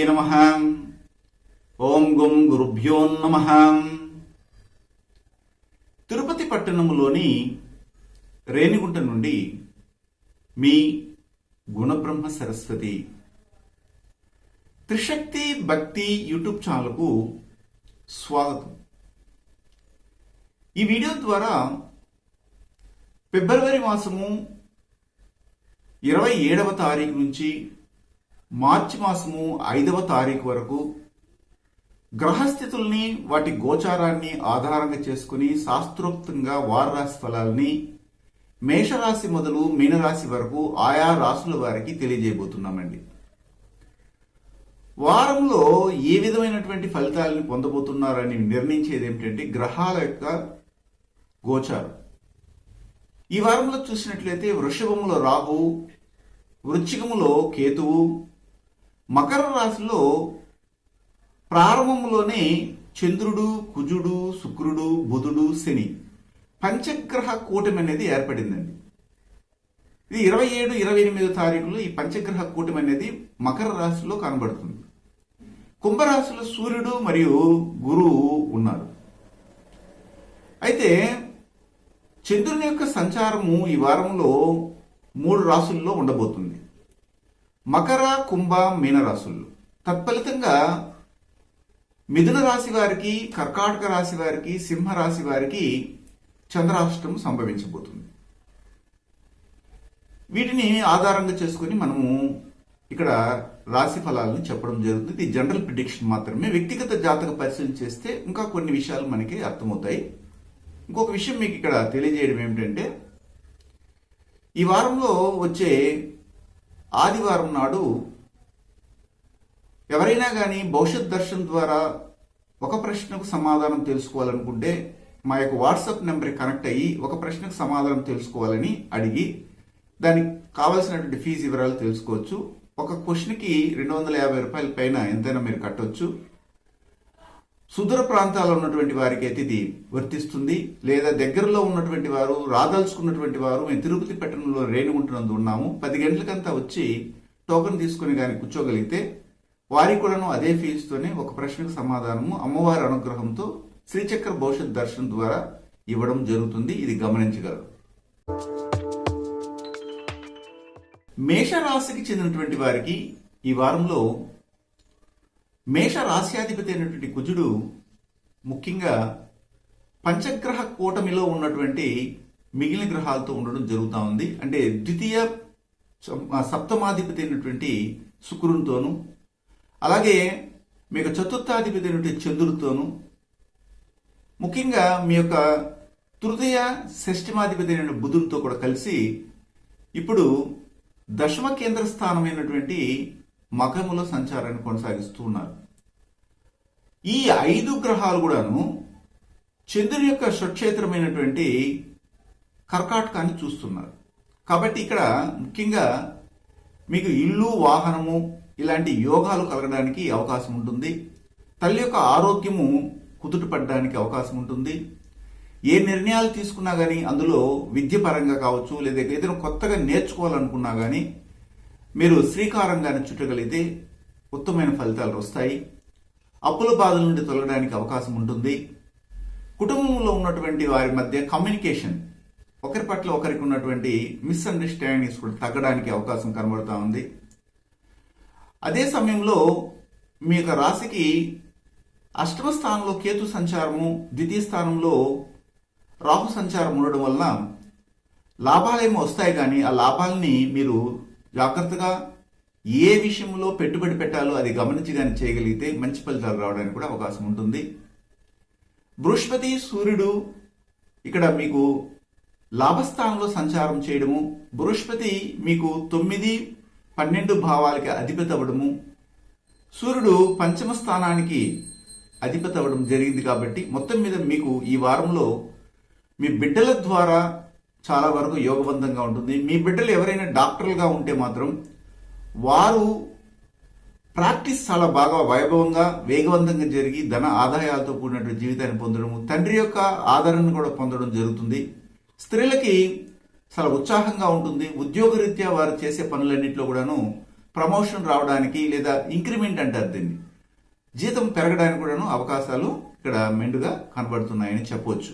నమః. ఓం గుం గురుభ్యో నమః. తిరుపతి పట్టణంలోని రేణిగుంట నుండి మీ గుణబ్రహ్మ సరస్వతి త్రిశక్తి భక్తి యూట్యూబ్ ఛానల్కు స్వాగతం. ఈ వీడియో ద్వారా ఫిబ్రవరి మాసము 27వ తారీఖు నుంచి మార్చి మాసము 5వ తారీఖు వరకు గ్రహస్థితుల్ని వాటి గోచారాన్ని ఆధారంగా చేసుకుని శాస్త్రోక్తంగా వార రాశి ఫలాల్ని మేషరాశి మొదలు మీనరాశి వరకు ఆయా రాశుల వారికి తెలియజేయబోతున్నామండి. వారంలో ఏ విధమైనటువంటి ఫలితాలని పొందబోతున్నారని నిర్ణయించేది ఏమిటంటే గ్రహాల యొక్క గోచారం. ఈ వారంలో చూసినట్లయితే వృషభములో రాహువు, వృశ్చికములో కేతువు, మకర రాశిలో ప్రారంభంలోనే చంద్రుడు, కుజుడు, శుక్రుడు, బుధుడు, శని పంచగ్రహ కూటమి అనేది ఏర్పడిందండి. ఇది 27, 28 తారీఖులో ఈ పంచగ్రహ కూటమి అనేది మకర రాశిలో కనబడుతుంది. కుంభరాశిలో సూర్యుడు మరియు గురువు ఉన్నారు. అయితే చంద్రుని యొక్క సంచారము ఈ వారంలో 3 రాశుల్లో ఉండబోతుంది. మకర, కుంభ, మీన రాశుల్లో. తత్ఫలితంగా మిథున రాశి వారికి, కర్కాటక రాశి వారికి, సింహ రాశి వారికి చంద్రాష్టమం సంభవించబోతుంది. వీటిని ఆధారంగా చేసుకుని మనము ఇక్కడ రాశి ఫలాలను చెప్పడం జరుగుతుంది. ఇది జనరల్ ప్రిడిక్షన్ మాత్రమే. వ్యక్తిగత జాతక పరిశీలన చేస్తే ఇంకా కొన్ని విషయాలు మనకి అర్థమవుతాయి. ఇంకొక విషయం మీకు ఇక్కడ తెలియజేయడం ఏమిటంటే ఈ వారంలో వచ్చే ఆదివారం నాడు ఎవరైనా కానీ భవిష్యత్ దర్శనం ద్వారా ఒక ప్రశ్నకు సమాధానం తెలుసుకోవాలనుకుంటే మా యొక్క వాట్సాప్ నెంబర్కి కనెక్ట్ అయ్యి ఒక ప్రశ్నకు సమాధానం తెలుసుకోవాలని అడిగి దానికి కావాల్సినటువంటి ఫీజు వివరాలు తెలుసుకోవచ్చు. ఒక క్వశ్చన్కి 250 రూపాయల పైన ఎంతైనా మీరు కట్టవచ్చు. సుదూర ప్రాంతాల్లో ఉన్నటువంటి వారికి అయితే ఇది వర్తిస్తుంది. లేదా దగ్గరలో ఉన్నటువంటి వారు, రాదలుచుకున్నటువంటి వారు మేము తిరుపతి పట్టణంలో రేణిగుంటున్నందు ఉన్నాము, 10 గంటలకంతా వచ్చి టోకెన్ తీసుకుని కానీ కూర్చోగలిగితే వారికి కూడాను అదే ఫీజుతోనే ఒక ప్రశ్నకు సమాధానము అమ్మవారి అనుగ్రహంతో శ్రీచక్ర భవిష్యత్ దర్శనం ద్వారా ఇవ్వడం జరుగుతుంది. ఇది గమనించగలరు. మేషరాశికి చెందినటువంటి వారికి ఈ వారంలో మేష రాశ్యాధిపతి అయినటువంటి కుజుడు ముఖ్యంగా పంచగ్రహ కూటమిలో ఉన్నటువంటి మిగిలిన గ్రహాలతో ఉండడం జరుగుతూ ఉంది. అంటే ద్వితీయ సప్తమాధిపతి అయినటువంటి శుక్రునితోనూ, అలాగే మీకు చతుర్థాధిపతి అయినటువంటి చంద్రుడితోనూ, ముఖ్యంగా మీ యొక్క తృతీయ షష్ఠమాధిపతి అయిన బుధునితో కూడా కలిసి ఇప్పుడు దశమ కేంద్ర స్థానమైనటువంటి మకములో సంచారాన్ని కొనసాగిస్తూ ఉన్నారు. ఈ 5 గ్రహాలు కూడాను చంద్రుని యొక్క స్వక్షేత్రమైనటువంటి కర్కాటకాన్ని చూస్తున్నారు. కాబట్టి ఇక్కడ ముఖ్యంగా మీకు ఇల్లు, వాహనము ఇలాంటి యోగాలు కలగడానికి అవకాశం ఉంటుంది. తల్లి యొక్క ఆరోగ్యము కుదుటపడడానికి అవకాశం ఉంటుంది. ఏ నిర్ణయాలు తీసుకున్నా కానీ అందులో విద్య పరంగా కావచ్చు, లేదా ఏదైనా కొత్తగా నేర్చుకోవాలనుకున్నా కానీ మీరు శ్రీకారంగానే చుట్టగలిగితే ఉత్తమమైన ఫలితాలు వస్తాయి. అప్పుల బాధల నుండి తొలగడానికి అవకాశం ఉంటుంది. కుటుంబంలో ఉన్నటువంటి వారి మధ్య కమ్యూనికేషన్, ఒకరి పట్ల ఒకరికి ఉన్నటువంటి మిస్అండర్స్టాండింగ్స్ కూడా తగ్గడానికి అవకాశం కనబడుతూ ఉంది. అదే సమయంలో మీ యొక్క రాశికి అష్టమ స్థానంలో కేతు సంచారము, ద్వితీయ స్థానంలో రాహు సంచారం ఉండడం వలన లాభాలేమో వస్తాయి, కానీ ఆ లాభాలని మీరు జాగ్రత్తగా ఏ విషయంలో పెట్టుబడి పెట్టాలో అది గమనించి కానీ చేయగలిగితే మంచి ఫలితాలు రావడానికి కూడా అవకాశం ఉంటుంది. బృహస్పతి, సూర్యుడు ఇక్కడ మీకు లాభస్థానంలో సంచారం చేయడము, బృహస్పతి మీకు 9, 12 భావాలకి అధిపతి అవ్వడము, సూర్యుడు పంచమ స్థానానికి అధిపతి అవ్వడం జరిగింది. కాబట్టి మొత్తం మీద మీకు ఈ వారంలో మీ బిడ్డల ద్వారా చాలా వరకు యోగవంతంగా ఉంటుంది. మీ బిడ్డలు ఎవరైనా డాక్టర్లుగా ఉంటే మాత్రం వారు ప్రాక్టీస్ చాలా బాగా వైభవంగా, వేగవంతంగా జరిగి ధన ఆదాయాలతో కూడినటువంటి జీవితాన్ని పొందడము, తండ్రి యొక్క ఆదరణను కూడా పొందడం జరుగుతుంది. స్త్రీలకి చాలా ఉత్సాహంగా ఉంటుంది. ఉద్యోగరీత్యా వారు చేసే పనులన్నింటిలో కూడాను ప్రమోషన్ రావడానికి లేదా ఇంక్రిమెంట్ అంటారు దీన్ని, జీతం పెరగడానికి కూడాను అవకాశాలు ఇక్కడ మెండుగా కనబడుతున్నాయని చెప్పవచ్చు.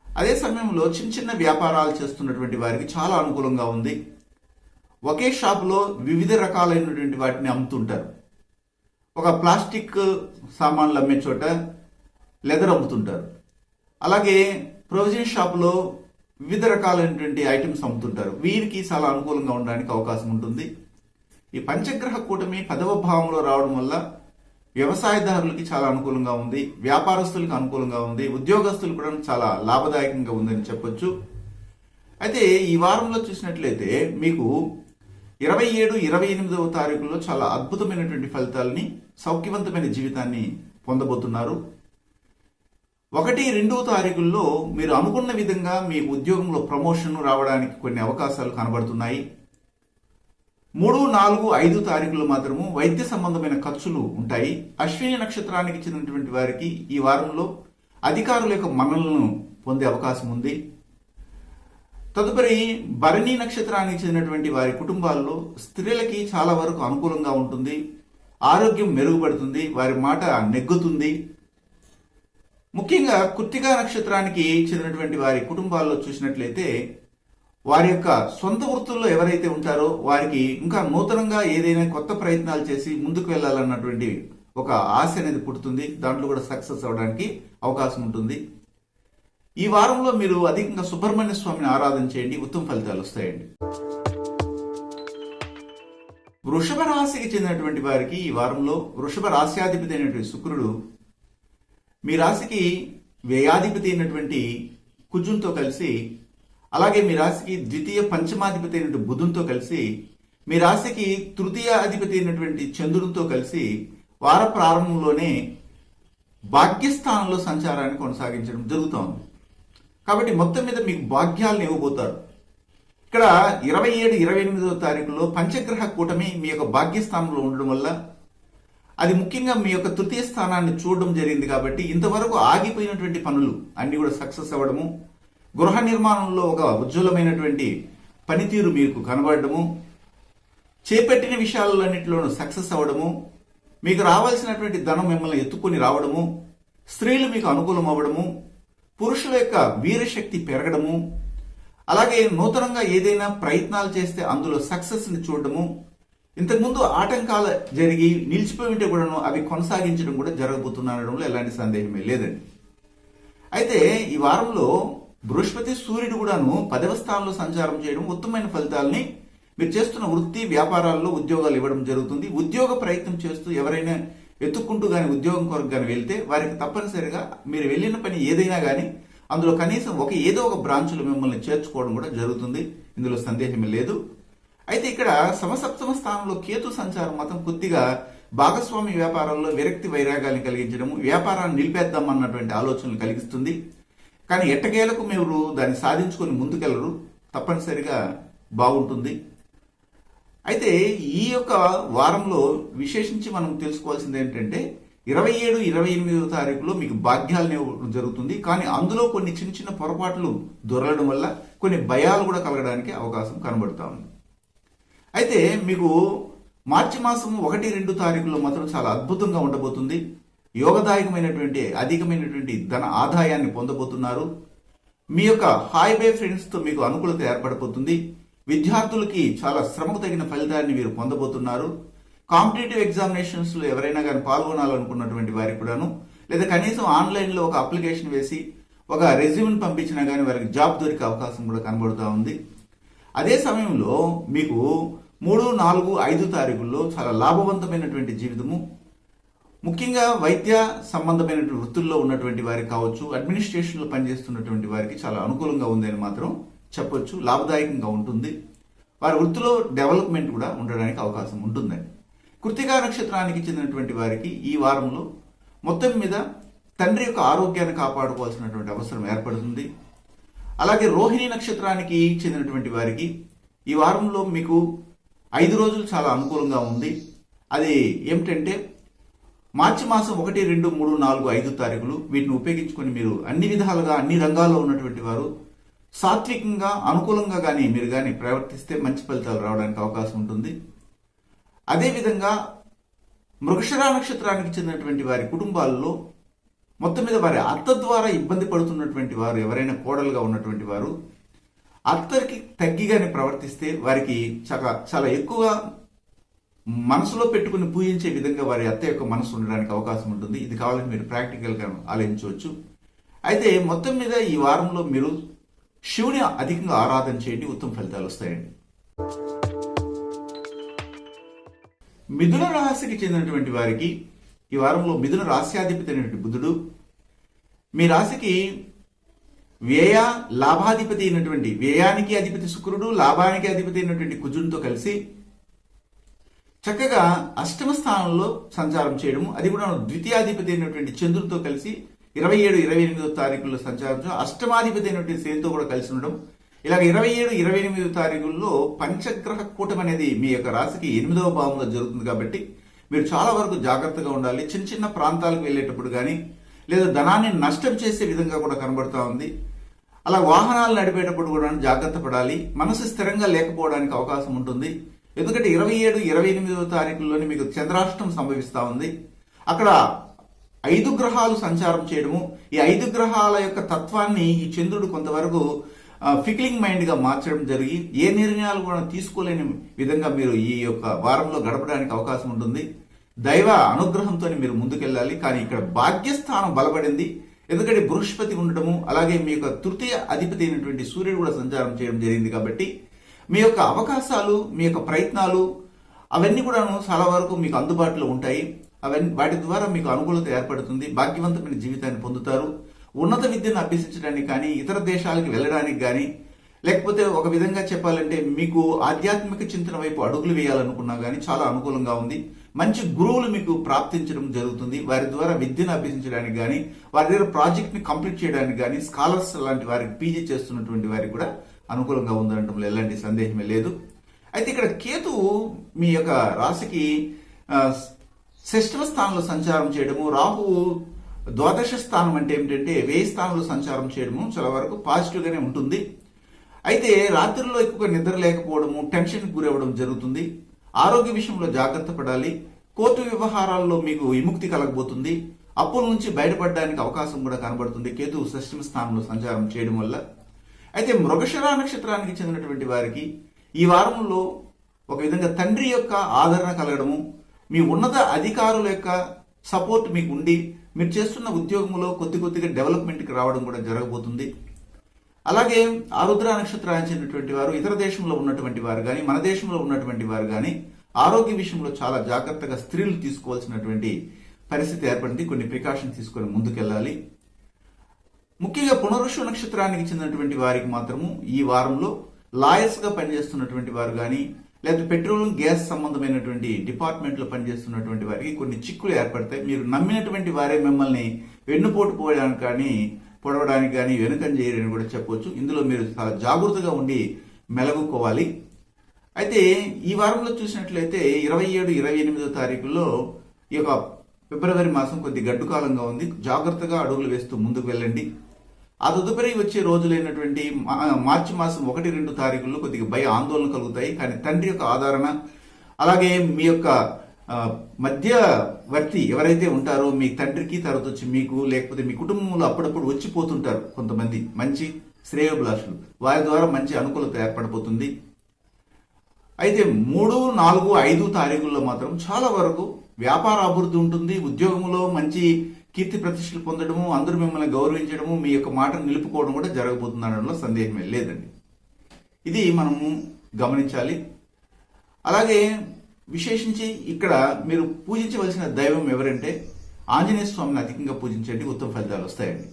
అదే సమయంలో చిన్న చిన్న వ్యాపారాలు చేస్తున్నటువంటి వారికి చాలా అనుకూలంగా ఉంది. ఒకే షాపులో వివిధ రకాలైనటువంటి వాటిని అమ్ముతుంటారు. ఒక ప్లాస్టిక్ సామాన్లు అమ్మే చోట లెదర్ అమ్ముతుంటారు. అలాగే ప్రొవిజన్ షాపులో వివిధ రకాలైనటువంటి ఐటమ్స్ అమ్ముతుంటారు. వీరికి చాలా అనుకూలంగా ఉండడానికి అవకాశం ఉంటుంది. ఈ పంచగ్రహ కూటమి 10వ భావంలో రావడం వల్ల వ్యవసాయదారులకి చాలా అనుకూలంగా ఉంది, వ్యాపారస్తులకు అనుకూలంగా ఉంది, ఉద్యోగస్తులు కూడా చాలా లాభదాయకంగా ఉందని చెప్పొచ్చు. అయితే ఈ వారంలో చూసినట్లయితే మీకు 27, 28వ తారీఖుల్లో చాలా అద్భుతమైనటువంటి ఫలితాలని, సౌఖ్యవంతమైన జీవితాన్ని పొందబోతున్నారు. 1, 2వ తారీఖుల్లో మీరు అనుకున్న విధంగా మీ ఉద్యోగంలో ప్రమోషన్ రావడానికి కొన్ని అవకాశాలు కనబడుతున్నాయి. 3, 4, 5 తారీఖుల్లో మాత్రము వైద్య సంబంధమైన ఖర్చులు ఉంటాయి. అశ్విని నక్షత్రానికి చెందినటువంటి వారికి ఈ వారంలో అధికారుల యొక్క మన్ననలను పొందే అవకాశం ఉంది. తదుపరి భరణి నక్షత్రానికి చెందినటువంటి వారి కుటుంబాల్లో స్త్రీలకి చాలా వరకు అనుకూలంగా ఉంటుంది, ఆరోగ్యం మెరుగుపడుతుంది, వారి మాట నెగ్గుతుంది. ముఖ్యంగా కృత్తికా నక్షత్రానికి చెందినటువంటి వారి కుటుంబాల్లో చూసినట్లయితే వారి యొక్క సొంత వృత్తుల్లో ఎవరైతే ఉంటారో వారికి ఇంకా నూతనంగా ఏదైనా కొత్త ప్రయత్నాలు చేసి ముందుకు వెళ్ళాలన్నటువంటి ఒక ఆశ అనేది పుడుతుంది. దాంట్లో కూడా సక్సెస్ అవడానికి అవకాశం ఉంటుంది. ఈ వారంలో మీరు అధికంగా సుబ్రహ్మణ్య స్వామిని ఆరాధన చేయండి, ఉత్తమ ఫలితాలు వస్తాయండి. వృషభ రాశికి చెందినటువంటి వారికి ఈ వారంలో వృషభ రాశ్యాధిపతి అయినటువంటి శుక్రుడు మీ రాశికి వ్యయాధిపతి అయినటువంటి కుజుంతో కలిసి, అలాగే మీ రాశికి ద్వితీయ పంచమాధిపతి అయినటువంటి బుధునితో కలిసి, మీ రాశికి తృతీయ అధిపతి అయినటువంటి చంద్రునితో కలిసి వార ప్రారంభంలోనే భాగ్యస్థానంలో సంచారాన్ని కొనసాగించడం జరుగుతోంది. కాబట్టి మొత్తం మీద మీకు భాగ్యాలను ఇవ్వబోతారు. ఇక్కడ 27, 28వ తారీఖులో పంచగ్రహ కూటమి మీ యొక్క భాగ్యస్థానంలో ఉండడం వల్ల అది ముఖ్యంగా మీ యొక్క తృతీయ స్థానాన్ని చూడడం జరిగింది. కాబట్టి ఇంతవరకు ఆగిపోయినటువంటి పనులు అన్ని కూడా సక్సెస్ అవ్వడము, గృహ నిర్మాణంలో ఒక ఉజ్వలమైనటువంటి పనితీరు మీకు కనబడము, చేపట్టిన విషయాలన్నింటిలోనూ సక్సెస్ అవ్వడము, మీకు రావాల్సినటువంటి ధనం మిమ్మల్ని ఎత్తుకొని రావడము, స్త్రీలు మీకు అనుకూలం అవ్వడము, పురుషుల యొక్క వీరశక్తి పెరగడము, అలాగే నూతనంగా ఏదైనా ప్రయత్నాలు చేస్తే అందులో సక్సెస్ ని చూడడము, ఇంతకుముందు ఆటంకాలు జరిగి నిలిచిపోయి ఉంటే కూడాను అవి కొనసాగించడం కూడా జరగబోతుందనడంలో ఎలాంటి సందేహమే లేదండి. అయితే ఈ వారంలో బృహస్పతి సూర్యుడు కూడాను 10వ స్థానంలో సంచారం చేయడం ఉత్తమమైన ఫలితాలని మీరు చేస్తున్న వృత్తి వ్యాపారాల్లో ఉద్యోగాలు ఇవ్వడం జరుగుతుంది. ఉద్యోగ ప్రయత్నం చేస్తూ ఎవరైనా ఎత్తుక్కుంటూ కానీ ఉద్యోగం కొరకు కానీ వెళ్తే వారికి తప్పనిసరిగా మీరు వెళ్ళిన పని ఏదైనా కానీ అందులో కనీసం ఏదో ఒక బ్రాంచ్లో మిమ్మల్ని చేర్చుకోవడం కూడా జరుగుతుంది. ఇందులో సందేహమే లేదు. అయితే ఇక్కడ సమసప్తమ స్థానంలో కేతు సంచారం మాత్రం కొద్దిగా భాగస్వామి వ్యాపారాల్లో విరక్తి వైరాగాల్ని కలిగించడము, వ్యాపారాన్ని నిలిపేద్దాం అన్నటువంటి ఆలోచనలు కలిగిస్తుంది. కానీ ఎట్టకేలకు మీరు దాన్ని సాధించుకొని ముందుకెళ్లరు, తప్పనిసరిగా బాగుంటుంది. అయితే ఈ యొక్క వారంలో విశేషించి మనం తెలుసుకోవాల్సింది ఏంటంటే 27, 28వ తారీఖులో మీకు భాగ్యాలనే జరుగుతుంది. కానీ అందులో కొన్ని చిన్న చిన్న పొరపాట్లు దొరలడం వల్ల కొన్ని భయాలు కూడా కలగడానికి అవకాశం కనబడుతూ ఉంది. అయితే మీకు మార్చి మాసం 1, 2 తారీఖుల్లో మాత్రం చాలా అద్భుతంగా ఉండబోతుంది. యోగదాయకమైనటువంటి అధికమైనటువంటి ధన ఆదాయాన్ని పొందబోతున్నారు. మీ యొక్క హాయ్ ఫ్రెండ్స్తో మీకు అనుకూలత ఏర్పడబోతుంది. విద్యార్థులకి చాలా శ్రమకు తగిన ఫలితాన్ని మీరు పొందబోతున్నారు. కాంపిటేటివ్ ఎగ్జామినేషన్స్ లో ఎవరైనా కానీ పాల్గొనాలనుకున్నటువంటి వారికి కూడాను, లేదా కనీసం ఆన్లైన్ లో ఒక అప్లికేషన్ వేసి ఒక రెజ్యూమ్ పంపించినా కానీ వారికి జాబ్ దొరికే అవకాశం కూడా కనబడుతూ ఉంది. అదే సమయంలో మీకు 3, 4, 5 తారీఖుల్లో చాలా లాభవంతమైనటువంటి జీవితము, ముఖ్యంగా వైద్య సంబంధమైనటువంటి వృత్తుల్లో ఉన్నటువంటి వారికి కావచ్చు, అడ్మినిస్ట్రేషన్లో పనిచేస్తున్నటువంటి వారికి చాలా అనుకూలంగా ఉందని మాత్రం చెప్పొచ్చు. లాభదాయకంగా ఉంటుంది. వారి వృత్తిలో డెవలప్మెంట్ కూడా ఉండడానికి అవకాశం ఉంటుందండి. కృత్తికా నక్షత్రానికి చెందినటువంటి వారికి ఈ వారంలో మొత్తం మీద తండ్రి యొక్క ఆరోగ్యాన్ని కాపాడుకోవాల్సినటువంటి అవసరం ఏర్పడుతుంది. అలాగే రోహిణి నక్షత్రానికి చెందినటువంటి వారికి ఈ వారంలో మీకు 5 రోజులు చాలా అనుకూలంగా ఉంది. అది ఏమిటంటే మార్చి మాసం 1, 2, 3, 4, 5 తారీఖులు వీటిని ఉపయోగించుకొని మీరు అన్ని విధాలుగా అన్ని రంగాల్లో ఉన్నటువంటి వారు సాత్వికంగా అనుకూలంగా కానీ మీరు కానీ ప్రవర్తిస్తే మంచి ఫలితాలు రావడానికి అవకాశం ఉంటుంది. అదేవిధంగా మృగశిర నక్షత్రానికి చెందినటువంటి వారి కుటుంబాల్లో మొత్తం మీద వారి అత్త ద్వారా ఇబ్బంది పడుతున్నటువంటి వారు ఎవరైనా కోడలుగా ఉన్నటువంటి వారు అత్తరికి తగ్గిగానే ప్రవర్తిస్తే వారికి చాలా ఎక్కువగా మనసులో పెట్టుకుని పూజించే విధంగా వారి అత్త యొక్క మనసు ఉండడానికి అవకాశం ఉంటుంది. ఇది కావాలని మీరు ప్రాక్టికల్గా ఆలోచించవచ్చు. అయితే మొత్తం మీద ఈ వారంలో మీరు శివుని అధికంగా ఆరాధన చేయండి, ఉత్తమ ఫలితాలు వస్తాయండి. మిథున రాశికి చెందినటువంటి వారికి ఈ వారంలో మిథున రాశ్యాధిపతి అయినటువంటి బుధుడు మీ రాశికి వ్యయ లాభాధిపతి అయినటువంటి, వ్యయానికి అధిపతి శుక్రుడు, లాభానికి అధిపతి అయినటువంటి కుజుడితో కలిసి చక్కగా అష్టమ స్థానంలో సంచారం చేయడము, అది కూడా ద్వితీయాధిపతి అయినటువంటి చంద్రుడితో కలిసి 27, 28 తారీఖుల్లో సంచారం చేయడం, అష్టమాధిపతి అయినటువంటి శనితో కూడా కలిసి ఉండడం, ఇలాగ 27, 28 తారీఖుల్లో పంచగ్రహ కూటమి అనేది మీ యొక్క రాశికి 8వ భావంలో జరుగుతుంది. కాబట్టి మీరు చాలా వరకు జాగ్రత్తగా ఉండాలి. చిన్న చిన్న ప్రాంతాలకు వెళ్ళేటప్పుడు కానీ లేదా ధనాన్ని నష్టం చేసే విధంగా కూడా కనబడుతూ ఉంది. అలా వాహనాలు నడిపేటప్పుడు కూడా జాగ్రత్త పడాలి. మనసు స్థిరంగా లేకపోవడానికి అవకాశం ఉంటుంది. ఎందుకంటే 27, 28 తారీఖుల్లోనే మీకు చంద్రాష్టం సంభవిస్తూ ఉంది. అక్కడ 5 గ్రహాలు సంచారం చేయడము, ఈ 5 గ్రహాల యొక్క తత్వాన్ని ఈ చంద్రుడు కొంతవరకు ఫిక్లింగ్ మైండ్ గా మార్చడం జరిగి ఏ నిర్ణయాలు కూడా తీసుకోలేని విధంగా మీరు ఈ యొక్క వారంలో గడపడానికి అవకాశం ఉంటుంది. దైవ అనుగ్రహంతో మీరు ముందుకెళ్ళాలి. కానీ ఇక్కడ భాగ్యస్థానం బలపడింది. ఎందుకంటే బృహస్పతి ఉండడము, అలాగే మీ యొక్క తృతీయ అధిపతి అయినటువంటి సూర్యుడు కూడా సంచారం చేయడం జరిగింది. కాబట్టి మీ యొక్క అవకాశాలు, మీ యొక్క ప్రయత్నాలు అవన్నీ కూడాను చాలా వరకు మీకు అందుబాటులో ఉంటాయి. వాటి ద్వారా మీకు అనుకూలత ఏర్పడుతుంది. భాగ్యవంతమైన జీవితాన్ని పొందుతారు. ఉన్నత విద్యను అభ్యసించడానికి కానీ, ఇతర దేశాలకు వెళ్ళడానికి కానీ, లేకపోతే ఒక విధంగా చెప్పాలంటే మీకు ఆధ్యాత్మిక చింతన వైపు అడుగులు వేయాలనుకున్నా కానీ చాలా అనుకూలంగా ఉంది. మంచి గురువులు మీకు ప్రాప్తించడం జరుగుతుంది. వారి ద్వారా విద్యను అభ్యసించడానికి కానీ, వారి దగ్గర ప్రాజెక్ట్ ని కంప్లీట్ చేయడానికి కానీ, స్కాలర్స్ లాంటి వారికి పీజీ చేస్తున్నటువంటి వారికి కూడా అనుకూలంగా ఉందనటంలో ఎలాంటి సందేహమే లేదు. అయితే ఇక్కడ కేతువు మీ యొక్క రాశికి షష్ఠమ స్థానంలో సంచారం చేయడము, రాహువు ద్వాదశ స్థానం అంటే ఏమిటంటే 1000 స్థానంలో సంచారం చేయడము చాలా వరకు పాజిటివ్ గానే ఉంటుంది. అయితే రాత్రుల్లో ఎక్కువగా నిద్ర లేకపోవడము, టెన్షన్ గురవ్వడం జరుగుతుంది. ఆరోగ్య విషయంలో జాగ్రత్త పడాలి. కోర్టు వ్యవహారాల్లో మీకు విముక్తి కలగబోతుంది. అప్పుల నుంచి బయటపడడానికి అవకాశం కూడా కనబడుతుంది కేతువు షష్ఠమ స్థానంలో సంచారం చేయడం వల్ల. అయితే మృగశిర నక్షత్రానికి చెందినటువంటి వారికి ఈ వారంలో ఒక విధంగా తండ్రి యొక్క ఆదరణ కలగడము, మీ ఉన్నత అధికారుల యొక్క సపోర్ట్ మీకు ఉండి మీరు చేస్తున్న ఉద్యోగంలో కొద్దిగా డెవలప్మెంట్కి రావడం కూడా జరగబోతుంది. అలాగే ఆరుద్ర నక్షత్రానికి చెందినటువంటి వారు ఇతర దేశంలో ఉన్నటువంటి వారు కానీ, మన దేశంలో ఉన్నటువంటి వారు కానీ ఆరోగ్య విషయంలో చాలా జాగ్రత్తగా స్త్రీలు తీసుకోవాల్సినటువంటి పరిస్థితి ఏర్పడింది. కొన్ని ప్రికాషన్ తీసుకొని ముందుకెళ్ళాలి. ముఖ్యంగా పునరుష నక్షత్రానికి చెందినటువంటి వారికి మాత్రము ఈ వారంలో లాయర్స్ గా పనిచేస్తున్నటువంటి వారు కానీ, లేదా పెట్రోల్ గ్యాస్ సంబంధమైనటువంటి డిపార్ట్మెంట్లో పనిచేస్తున్నటువంటి వారికి కొన్ని చిక్కులు ఏర్పడతాయి. మీరు నమ్మినటువంటి వారే మిమ్మల్ని వెన్నుపోటు పొడవడానికి కానీ వెనుకం చేయరని కూడా చెప్పొచ్చు. ఇందులో మీరు చాలా జాగ్రత్తగా ఉండి మెలగుకోవాలి. అయితే ఈ వారంలో చూసినట్లయితే 27, 28 తారీఖుల్లో ఈ యొక్క ఫిబ్రవరి మాసం కొద్ది గడ్డు కాలంగా ఉంది. జాగ్రత్తగా అడుగులు వేస్తూ ముందుకు వెళ్ళండి. ఆ తదుపరి వచ్చే రోజులైనటువంటి మార్చి మాసం 1, 2 తారీఖుల్లో కొద్దిగా భయ ఆందోళన కలుగుతాయి. కానీ తండ్రి యొక్క ఆదరణ, అలాగే మీ యొక్క మధ్యవర్తి ఎవరైతే ఉంటారో మీ తండ్రికి, తర్వాత వచ్చి మీకు, లేకపోతే మీ కుటుంబంలో అప్పుడప్పుడు వచ్చిపోతుంటారు కొంతమంది మంచి శ్రేయోభిలాషులు, వారి ద్వారా మంచి అనుకూలత ఏర్పడబోతుంది. అయితే 3, 4, 5 తారీఖుల్లో మాత్రం చాలా వరకు వ్యాపార అభివృద్ధి ఉంటుంది. ఉద్యోగంలో మంచి కీర్తి ప్రతిష్టలు పొందడము, అందరూ మిమ్మల్ని గౌరవించడము, మీ యొక్క మాటను నిలుపుకోవడం కూడా జరగబోతుంది అనడంలో సందేహమే లేదండి. ఇది మనము గమనించాలి. అలాగే విశేషించి ఇక్కడ మీరు పూజించవలసిన దైవం ఎవరంటే ఆంజనేయ స్వామిని అధికంగా పూజించండి, ఉత్తమ ఫలితాలు వస్తాయండి.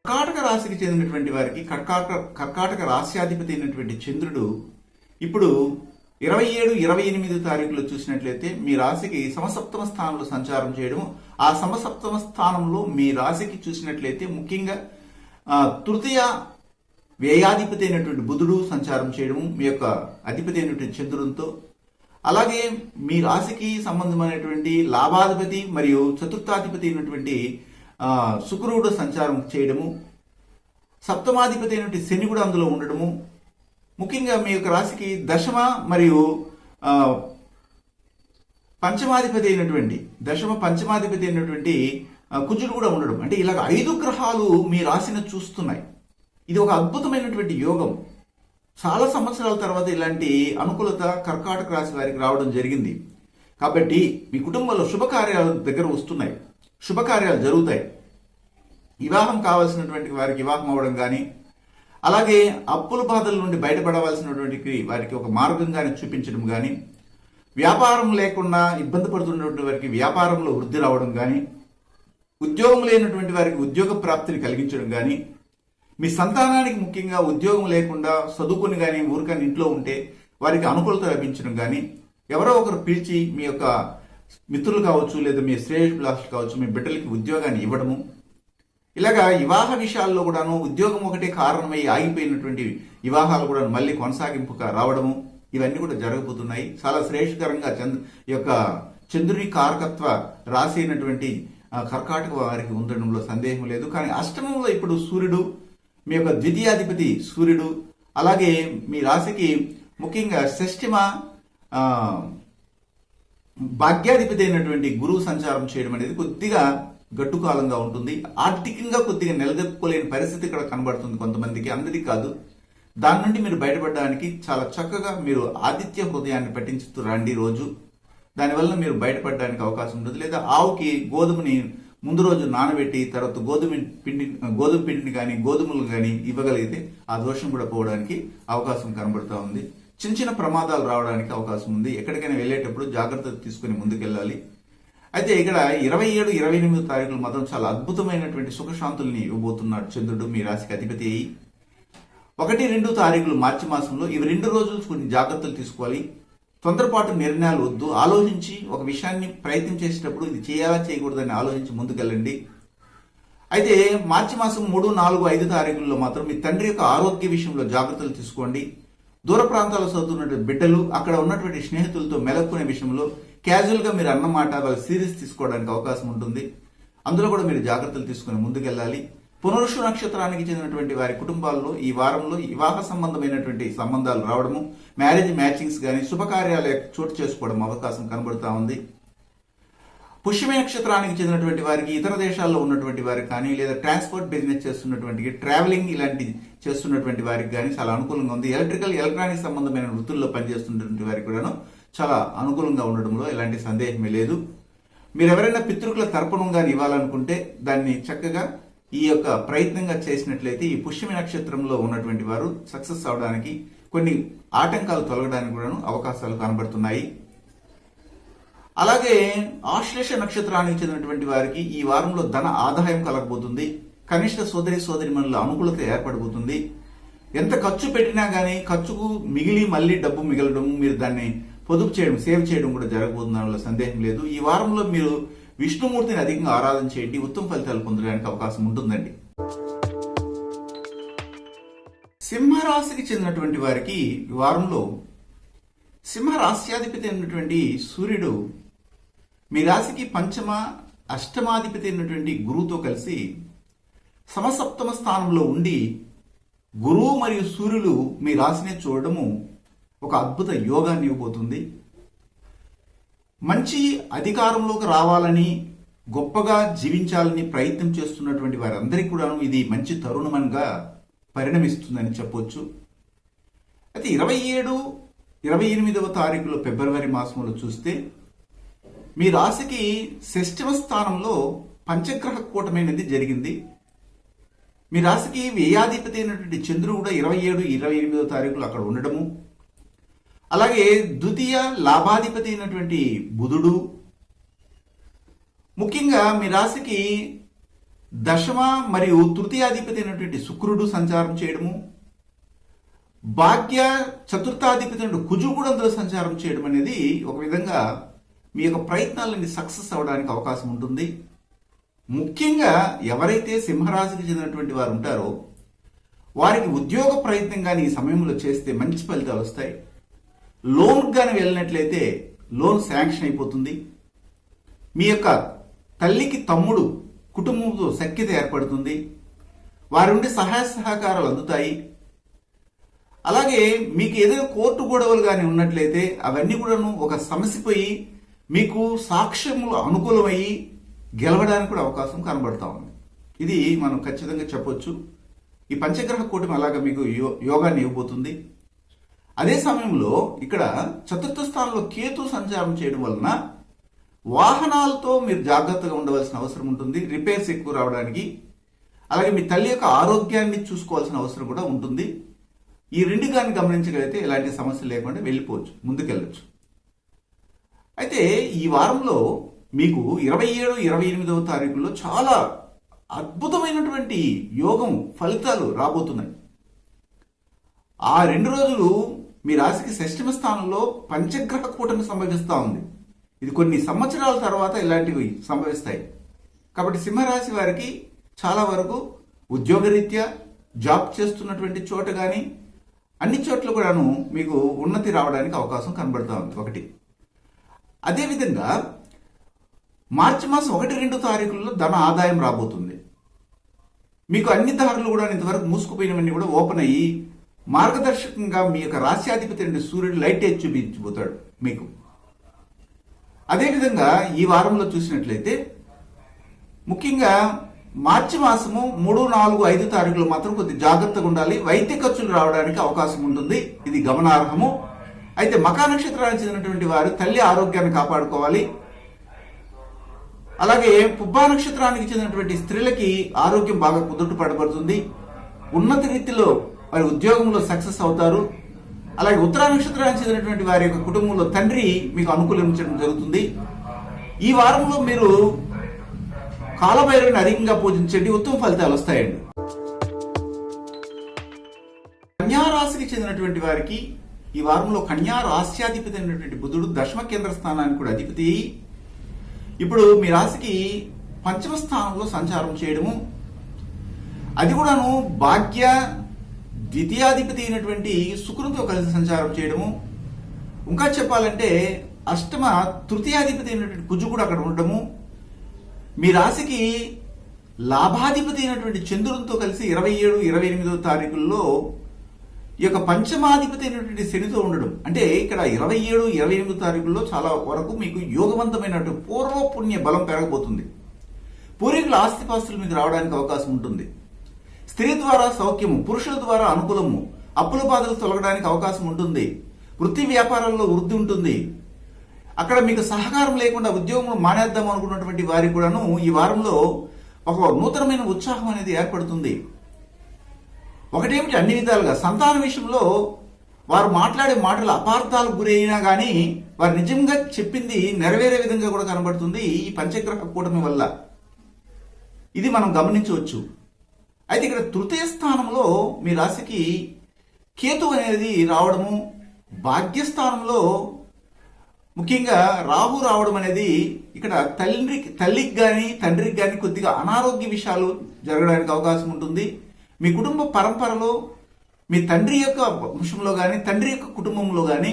కర్కాటక రాశికి చెందినటువంటి వారికి కర్కాటక రాశ్యాధిపతి అయినటువంటి చంద్రుడు ఇప్పుడు 27, 28 తారీఖులో చూసినట్లయితే మీ రాశికి సమసప్తమ స్థానంలో సంచారం చేయడం. ఆ సమసప్తమ స్థానంలో మీ రాశికి చూసినట్లయితే ముఖ్యంగా తృతీయ వ్యయాధిపతి అయినటువంటి బుధుడు సంచారం చేయడం, మీ యొక్క అధిపతి అయినటువంటి చంద్రునితో. అలాగే మీ రాశికి సంబంధమైనటువంటి లాభాధిపతి మరియు చతుర్థాధిపతి అయినటువంటి శుక్రుడు సంచారం చేయడము, సప్తమాధిపతి అయినటువంటి శని కూడా అందులో ఉండడము, ముఖ్యంగా మీ యొక్క రాశికి దశమ మరియు పంచమాధిపతి అయినటువంటి కుజుడు కూడా ఉండడం, అంటే ఇలాగ 5 గ్రహాలు మీ రాశిని చూస్తున్నాయి. ఇది ఒక అద్భుతమైనటువంటి యోగం. చాలా సంవత్సరాల తర్వాత ఇలాంటి అనుకూలత కర్కాటక రాశి వారికి రావడం జరిగింది. కాబట్టి మీ కుటుంబంలో శుభకార్యాలు దగ్గర వస్తున్నాయి, శుభకార్యాలు జరుగుతాయి. వివాహం కావాల్సినటువంటి వారికి వివాహం అవ్వడం కానీ, అలాగే అప్పుల బాధల నుండి బయటపడవలసినటువంటి వారికి ఒక మార్గంగానే చూపించడం కానీ, వ్యాపారం లేకుండా ఇబ్బంది పడుతున్నటువంటి వారికి వ్యాపారంలో వృద్ధి రావడం కానీ, ఉద్యోగం లేనటువంటి వారికి ఉద్యోగ ప్రాప్తిని కలిగించడం కానీ, మీ సంతానానికి ముఖ్యంగా ఉద్యోగం లేకుండా చదువుకుని కానీ ఊరికని ఇంట్లో ఉంటే వారికి అనుకూలత లభించడం కానీ, ఎవరో ఒకరు పిలిచి మీ యొక్క మిత్రులు కావచ్చు లేదా మీ శ్రేయభిలాషులు కావచ్చు మీ బిడ్డలకి ఉద్యోగాన్ని ఇవ్వడము, ఇలాగా వివాహ విషయాల్లో కూడాను ఉద్యోగం ఒకటే కారణమై ఆగిపోయినటువంటి వివాహాలు కూడా మళ్ళీ కొనసాగింపుగా రావడము, ఇవన్నీ కూడా జరగబోతున్నాయి. చాలా శ్రేయస్కరంగా ఈ యొక్క చంద్రుని కారకత్వ రాశి అయినటువంటి కర్కాటక వారికి ఉండడంలో సందేహం లేదు. కానీ అష్టమంలో ఇప్పుడు సూర్యుడు, మీ యొక్క ద్వితీయాధిపతి సూర్యుడు, అలాగే మీ రాశికి ముఖ్యంగా షష్ఠమ భాగ్యాధిపతి అయినటువంటి గురువు సంచారం చేయడం అనేది కొద్దిగా గట్టుకాలంగా ఉంటుంది. ఆర్థికంగా కొద్దిగా నిలదొక్కుకోలేని పరిస్థితి ఇక్కడ కనబడుతుంది కొంతమందికి, అందరికీ కాదు. దాని నుండి మీరు బయటపడడానికి చాలా చక్కగా మీరు ఆదిత్య హృదయాన్ని పఠించుతూ రండి రోజు. దానివల్ల మీరు బయటపడడానికి అవకాశం ఉంటుంది. లేదా ఆవుకి గోధుమని ముందు రోజు నానబెట్టి తర్వాత గోధుమ పిండిని కానీ గోధుమలు కానీ ఇవ్వగలిగితే ఆ దోషం కూడా పోవడానికి అవకాశం కనబడుతూ ఉంది. చిన్న చిన్న ప్రమాదాలు రావడానికి అవకాశం ఉంది. ఎక్కడికైనా వెళ్ళేటప్పుడు జాగ్రత్తలు తీసుకుని ముందుకెళ్ళాలి. అయితే ఇక్కడ 27, 28 తారీఖులు మాత్రం చాలా అద్భుతమైనటువంటి సుఖశాంతుల్ని ఇవ్వబోతున్నాడు చంద్రుడు మీ రాశికి అధిపతి అయ్యి. 1, 2 తారీఖులు మార్చి మాసంలో ఇవి 2 రోజులు కొన్ని జాగ్రత్తలు తీసుకోవాలి. తొందరపాటు నిర్ణయాలు వద్దు. ఆలోచించి ఒక విషయాన్ని ప్రయత్నం చేసేటప్పుడు ఇది చేయాలా చేయకూడదని ఆలోచించి ముందుకెళ్ళండి. అయితే మార్చి మాసం 3, 4, 5 తారీఖుల్లో మాత్రం మీ తండ్రి యొక్క ఆరోగ్య విషయంలో జాగ్రత్తలు తీసుకోండి. దూర ప్రాంతాల్లో చదువుతున్నటువంటి బిడ్డలు అక్కడ ఉన్నటువంటి స్నేహితులతో మెలక్కునే విషయంలో క్యాజువల్ గా మీరు అన్నమాట వాళ్ళ సీరియస్ తీసుకోవడానికి అవకాశం ఉంటుంది. అందులో కూడా మీరు జాగ్రత్తలు తీసుకుని ముందుకెళ్ళాలి. పునరుషు నక్షత్రానికి చెందినటువంటి వారి కుటుంబాల్లో ఈ వారంలో వివాహ సంబంధమైనటువంటి సంబంధాలు రావడము, మ్యారేజ్ మ్యాచింగ్స్ కానీ శుభకార్యాలు చోటు చేసుకోవడం అవకాశం కనబడుతూ ఉంది. పుష్యమి నక్షత్రానికి చెందినటువంటి వారికి ఇతర దేశాల్లో ఉన్నటువంటి వారికి కానీ లేదా ట్రాన్స్పోర్ట్ బిజినెస్ చేస్తున్నటువంటి ట్రావెలింగ్ ఇలాంటి చేస్తున్నటువంటి వారికి కానీ చాలా అనుకూలంగా ఉంది. ఎలక్ట్రానిక్ సంబంధమైన వృత్తుల్లో పనిచేస్తున్నటువంటి వారికి కూడా చాలా అనుకూలంగా ఉండడంలో ఎలాంటి సందేహమే లేదు. మీరు ఎవరైనా పితృకుల తర్పణం కానీ ఇవ్వాలనుకుంటే దాన్ని చక్కగా ఈ యొక్క ప్రయత్నంగా చేసినట్లయితే ఈ పుష్యమి నక్షత్రంలో ఉన్నటువంటి వారు సక్సెస్ అవడానికి, కొన్ని ఆటంకాలు తొలగడానికి కూడా అవకాశాలు కనబడుతున్నాయి. అలాగే ఆశ్లేష నక్షత్రానికి చెందినటువంటి వారికి ఈ వారంలో ధన ఆదాయం కలగబోతుంది. కనిష్ట సోదరిమణుల అనుకూలత ఏర్పడబోతుంది. ఎంత ఖర్చు పెట్టినా కానీ ఖర్చుకు మిగిలి మళ్ళీ డబ్బు మిగలడం, మీరు దాన్ని పొదుపు చేయడం, సేవ్ చేయడం కూడా జరగబోతున్న దానిలో సందేహం లేదు. ఈ వారంలో మీరు విష్ణుమూర్తిని అధికంగా ఆరాధన చేయండి, ఉత్తమ ఫలితాలు పొందడానికి అవకాశం ఉంటుందండి. సింహరాశికి చెందినటువంటి వారికి ఈ వారంలో సింహరాశ్యాధిపతి అయినటువంటి సూర్యుడు మీ రాశికి పంచమ, అష్టమాధిపతి అయినటువంటి గురువుతో కలిసి సమసప్తమ స్థానంలో ఉండి గురువు మరియు సూర్యులు మీ రాశిని చూడడము ఒక అద్భుత యోగాన్ని ఇవ్వబోతుంది. మంచి అధికారంలోకి రావాలని, గొప్పగా జీవించాలని ప్రయత్నం చేస్తున్నటువంటి వారందరికీ కూడా ఇది మంచి తరుణంగా పరిణమిస్తుందని చెప్పొచ్చు. అయితే 27, 28వ తారీఖులో ఫిబ్రవరి మాసంలో చూస్తే మీ రాశికి షష్ఠమ స్థానంలో పంచగ్రహ కూటమైనది జరిగింది. మీ రాశికి వ్యయాధిపతి అయినటువంటి చంద్రుడు కూడా 27, 28వ తారీఖులు అక్కడ ఉండడము, అలాగే ద్వితీయ లాభాధిపతి అయినటువంటి బుధుడు, ముఖ్యంగా మీ రాశికి దశమ మరియు తృతీయాధిపతి అయినటువంటి శుక్రుడు సంచారం చేయడము, భాగ్య చతుర్థాధిపతి అయిన కుజుడు కూడా అందులో సంచారం చేయడం అనేది ఒక విధంగా మీ యొక్క ప్రయత్నాలన్నీ సక్సెస్ అవడానికి అవకాశం ఉంటుంది. ముఖ్యంగా ఎవరైతే సింహరాశికి చెందినటువంటి వారు ఉంటారో వారికి ఉద్యోగ ప్రయత్నం కానీ ఈ సమయంలో చేస్తే మంచి ఫలితాలు వస్తాయి. లోన్ కానీ వెళ్ళినట్లయితే లోన్ శాంక్షన్ అయిపోతుంది. మీ యొక్క తల్లికి తమ్ముడు కుటుంబంతో సఖ్యత ఏర్పడుతుంది, వారి నుండి సహాయ సహకారాలు అందుతాయి. అలాగే మీకు ఏదైనా కోర్టు గొడవలు కానీ ఉన్నట్లయితే అవన్నీ కూడాను ఒక సమసిపోయి మీకు సాక్ష్యములు అనుకూలమయ్యి గెలవడానికి కూడా అవకాశం కనబడతా ఉంది. ఇది మనం ఖచ్చితంగా చెప్పొచ్చు. ఈ పంచగ్రహ కూటమి అలాగా మీకు యోగాన్ని ఇవ్వబోతుంది. అదే సమయంలో ఇక్కడ చతుర్థ స్థానంలో కేతు సంచారం చేయడం వలన వాహనాలతో మీరు జాగ్రత్తగా ఉండవలసిన అవసరం ఉంటుంది. రిపేర్స్ ఎక్కువ రావడానికి, అలాగే మీ తల్లి యొక్క ఆరోగ్యాన్ని చూసుకోవాల్సిన అవసరం కూడా ఉంటుంది. ఈ రెండు కానీ గమనించగలిగితే ఎలాంటి సమస్యలు లేకుండా వెళ్ళిపోవచ్చు, ముందుకెళ్ళచ్చు. అయితే ఈ వారంలో మీకు 27, 28వ తారీఖుల్లో చాలా అద్భుతమైనటువంటి యోగం ఫలితాలు రాబోతున్నాయి. ఆ 2 రోజులు మీ రాశికి షష్టమ స్థానంలో పంచగ్రహ కూటమి సంభవిస్తూ ఉంది. ఇది కొన్ని సంవత్సరాల తర్వాత ఇలాంటివి సంభవిస్తాయి. కాబట్టి సింహరాశి వారికి చాలా వరకు ఉద్యోగరీత్యా జాబ్ చేస్తున్నటువంటి చోట కానీ అన్ని చోట్ల కూడాను మీకు ఉన్నతి రావడానికి అవకాశం కనబడుతూ ఉంది. ఒకటి. అదేవిధంగా మార్చి మాసం 1, 2 తారీఖుల్లో ధన ఆదాయం రాబోతుంది. మీకు అన్ని దారులు కూడా ఇంతవరకు మూసుకుపోయినవన్నీ కూడా ఓపెన్ అయ్యి మార్గదర్శకంగా మీ యొక్క రాశ్యాధిపతి నుండి సూర్యుడు లైట్ వేసి చూపించబోతాడు మీకు. అదేవిధంగా ఈ వారంలో చూసినట్లయితే ముఖ్యంగా మార్చి మాసము 3, 4, 5 తారీఖులు మాత్రం కొద్ది జాగ్రత్తగా ఉండాలి. వైద్య ఖర్చులు రావడానికి అవకాశం ఉంటుంది, ఇది గమనార్హము. అయితే మకా నక్షత్రానికి చెందినటువంటి వారు తల్లి ఆరోగ్యాన్ని కాపాడుకోవాలి. అలాగే పుబ్బా నక్షత్రానికి చెందినటువంటి స్త్రీలకి ఆరోగ్యం బాగా కుదుట పడబడుతుంది. ఉన్నత రీతిలో వారి ఉద్యోగంలో సక్సెస్ అవుతారు. అలాగే ఉత్తరా నక్షత్రానికి చెందినటువంటి వారి యొక్క కుటుంబంలో తండ్రి మీకు అనుకూలించడం జరుగుతుంది. ఈ వారంలో మీరు కాలభైరవుని అధికంగా పూజించండి, ఉత్తమ ఫలితాలు వస్తాయండి. కన్యా రాశికి చెందినటువంటి వారికి ఈ వారంలో కన్యా రాశ్యాధిపతి అయినటువంటి బుధుడు దశమ కేంద్ర స్థానానికి కూడా అధిపతి. ఇప్పుడు మీ రాశికి పంచమ స్థానంలో సంచారం చేయడము, అది కూడాను భాగ్య ద్వితీయాధిపతి అయినటువంటి శుక్రునితో కలిసి సంచారం చేయడము, ఇంకా చెప్పాలంటే అష్టమ తృతీయాధిపతి అయినటువంటి కుజు కూడా అక్కడ ఉండడము, మీ రాశికి లాభాధిపతి అయినటువంటి చంద్రునితో కలిసి 27, 28వ తారీఖుల్లో ఈ యొక్క పంచమాధిపతి అయినటువంటి శనితో ఉండడం. అంటే ఇక్కడ 27, 28 తారీఖుల్లో చాలా వరకు మీకు యోగవంతమైనటువంటి పూర్వపుణ్య బలం పెరగబోతుంది. పూర్వీకుల ఆస్తిపాస్తులు మీకు రావడానికి అవకాశం ఉంటుంది. స్త్రీ ద్వారా సౌఖ్యము, పురుషుల ద్వారా అనుకూలము, అప్పుల బాధలు తొలగడానికి అవకాశం ఉంటుంది. వృత్తి వ్యాపారాల్లో వృద్ధి ఉంటుంది. అక్కడ మీకు సహకారం లేకుండా ఉద్యోగం మానేద్దాం అనుకున్నటువంటి వారికి కూడాను ఈ వారంలో ఒక నూతనమైన ఉత్సాహం అనేది ఏర్పడుతుంది. ఒకటేమిటి, అన్ని విధాలుగా సంతాన విషయంలో వారు మాట్లాడే మాటలు అపార్థాలకు గురైనా కానీ వారు నిజంగా చెప్పింది నెరవేరే విధంగా కూడా కనబడుతుంది ఈ పంచగ్రహ కూటమి వల్ల. ఇది మనం గమనించవచ్చు. అయితే ఇక్కడ తృతీయ స్థానంలో మీ రాశికి కేతు అనేది రావడము, భాగ్యస్థానంలో ముఖ్యంగా రాహు రావడం అనేది ఇక్కడ తల్లికి కానీ తండ్రికి కానీ కొద్దిగా అనారోగ్య విషయాలు జరగడానికి అవకాశం ఉంటుంది. మీ కుటుంబ పరంపరలో మీ తండ్రి యొక్క వంశంలో కానీ తండ్రి యొక్క కుటుంబంలో కానీ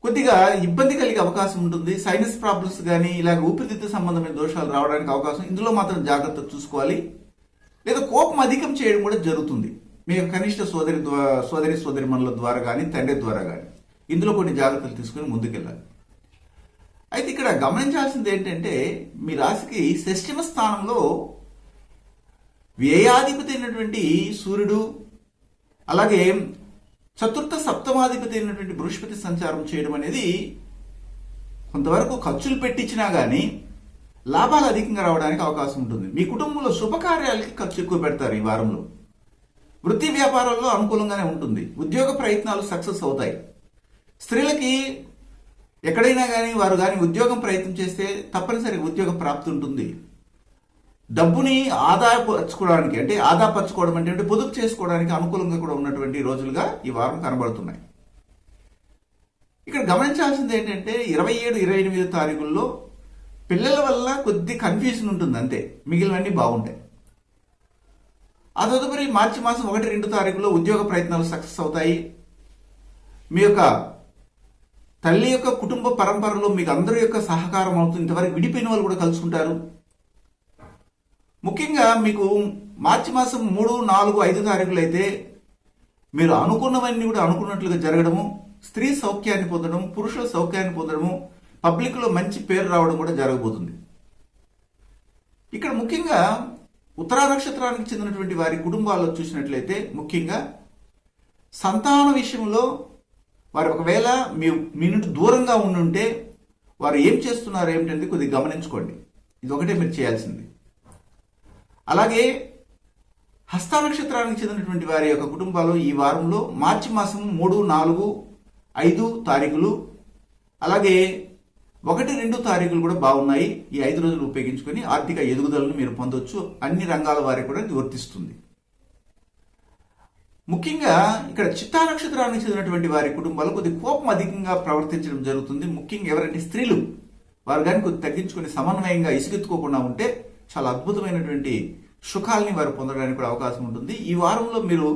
కొద్దిగా ఇబ్బంది కలిగే అవకాశం ఉంటుంది. సైనస్ ప్రాబ్లమ్స్ కానీ ఇలాగ ఊపిరితిత్తు సంబంధమైన దోషాలు రావడానికి అవకాశం, ఇందులో మాత్రం జాగ్రత్త చూసుకోవాలి. లేదా కోపం అధికం చేయడం కూడా జరుగుతుంది మీ కనిష్ట సోదరిమణుల ద్వారా కానీ తండ్రి ద్వారా కానీ. ఇందులో కొన్ని జాగ్రత్తలు తీసుకుని ముందుకెళ్ళాలి. అయితే ఇక్కడ గమనించాల్సింది ఏంటంటే మీ రాశికి షష్టమ స్థానంలో వ్యయాధిపతి అయినటువంటి సూర్యుడు, అలాగే చతుర్థ సప్తమాధిపతి అయినటువంటి బృహస్పతి సంచారం చేయడం అనేది కొంతవరకు ఖర్చులు పెట్టించినా కానీ లాభాలు అధికంగా రావడానికి అవకాశం ఉంటుంది. మీ కుటుంబంలో శుభకార్యాలకి ఖర్చు ఎక్కువ పెడతారు ఈ వారంలో. వృత్తి వ్యాపారాల్లో అనుకూలంగానే ఉంటుంది. ఉద్యోగ ప్రయత్నాలు సక్సెస్ అవుతాయి. స్త్రీలకి ఎక్కడైనా కానీ వారు కానీ ఉద్యోగం ప్రయత్నం చేస్తే తప్పనిసరిగా ఉద్యోగ ప్రాప్తి ఉంటుంది. డబ్బుని ఆదాయపరచుకోవడానికి అంటే ఆదాపరచుకోవడం అంటే పొదుపు చేసుకోవడానికి అనుకూలంగా కూడా ఉన్నటువంటి రోజులుగా ఈ వారం కనబడుతున్నాయి. ఇక్కడ గమనించాల్సింది ఏంటంటే 27, 28 తారీఖుల్లో పిల్లల వల్ల కొద్ది కన్ఫ్యూజన్ ఉంటుంది అంతే, మిగిలినవన్నీ బాగుంటాయి. ఆ తదుపరి మార్చి మాసం 1, 2 తారీఖుల్లో ఉద్యోగ ప్రయత్నాలు సక్సెస్ అవుతాయి. మీ యొక్క తల్లి యొక్క కుటుంబ పరంపరలో మీకు అందరి యొక్క సహకారం అవుతుంది. ఇంతవరకు విడిపోయిన వాళ్ళు కూడా కలుసుకుంటారు. ముఖ్యంగా మీకు మార్చి మాసం 3, 4, 5 తారీఖులు అయితే మీరు అనుకున్నవన్నీ కూడా అనుకున్నట్లుగా జరగడము, స్త్రీ సౌఖ్యాన్ని పొందడం, పురుషుల సౌఖ్యాన్ని పొందడము, పబ్లిక్ లో మంచి పేరు రావడం కూడా జరగబోతుంది. ఇక్కడ ముఖ్యంగా ఉత్తరా నక్షత్రానికి చెందినటువంటి వారి కుటుంబాల్లో చూసినట్లయితే ముఖ్యంగా సంతాన విషయంలో వారు ఒకవేళ మీ నుండి దూరంగా ఉండుంటే వారు ఏం చేస్తున్నారు ఏమిటంటే కొద్దిగా గమనించుకోండి. ఇది ఒకటే మీరు చేయాల్సింది. అలాగే హస్త నక్షత్రానికి చెందినటువంటి వారి యొక్క కుటుంబాలు ఈ వారంలో మార్చి మాసం 3, 4, 5 తారీఖులు అలాగే 1, 2 తారీఖులు కూడా బాగున్నాయి. ఈ 5 రోజులు ఉపయోగించుకొని ఆర్థిక ఎదుగుదలను మీరు పొందొచ్చు. అన్ని రంగాల వారికి కూడా ఇది వర్తిస్తుంది. ముఖ్యంగా ఇక్కడ చిత్తా నక్షత్రానికి చెందినటువంటి వారి కుటుంబాలు కొద్ది కోపం అధికంగా ప్రవర్తించడం జరుగుతుంది. ముఖ్యంగా ఎవరంటే స్త్రీలు వారు కానీ కొద్ది తగ్గించుకొని సమన్వయంగా ఇసుకెత్తుకోకుండా ఉంటే చాలా అద్భుతమైనటువంటి సుఖాలని వారు పొందడానికి కూడా అవకాశం ఉంటుంది. ఈ వారంలో మీరు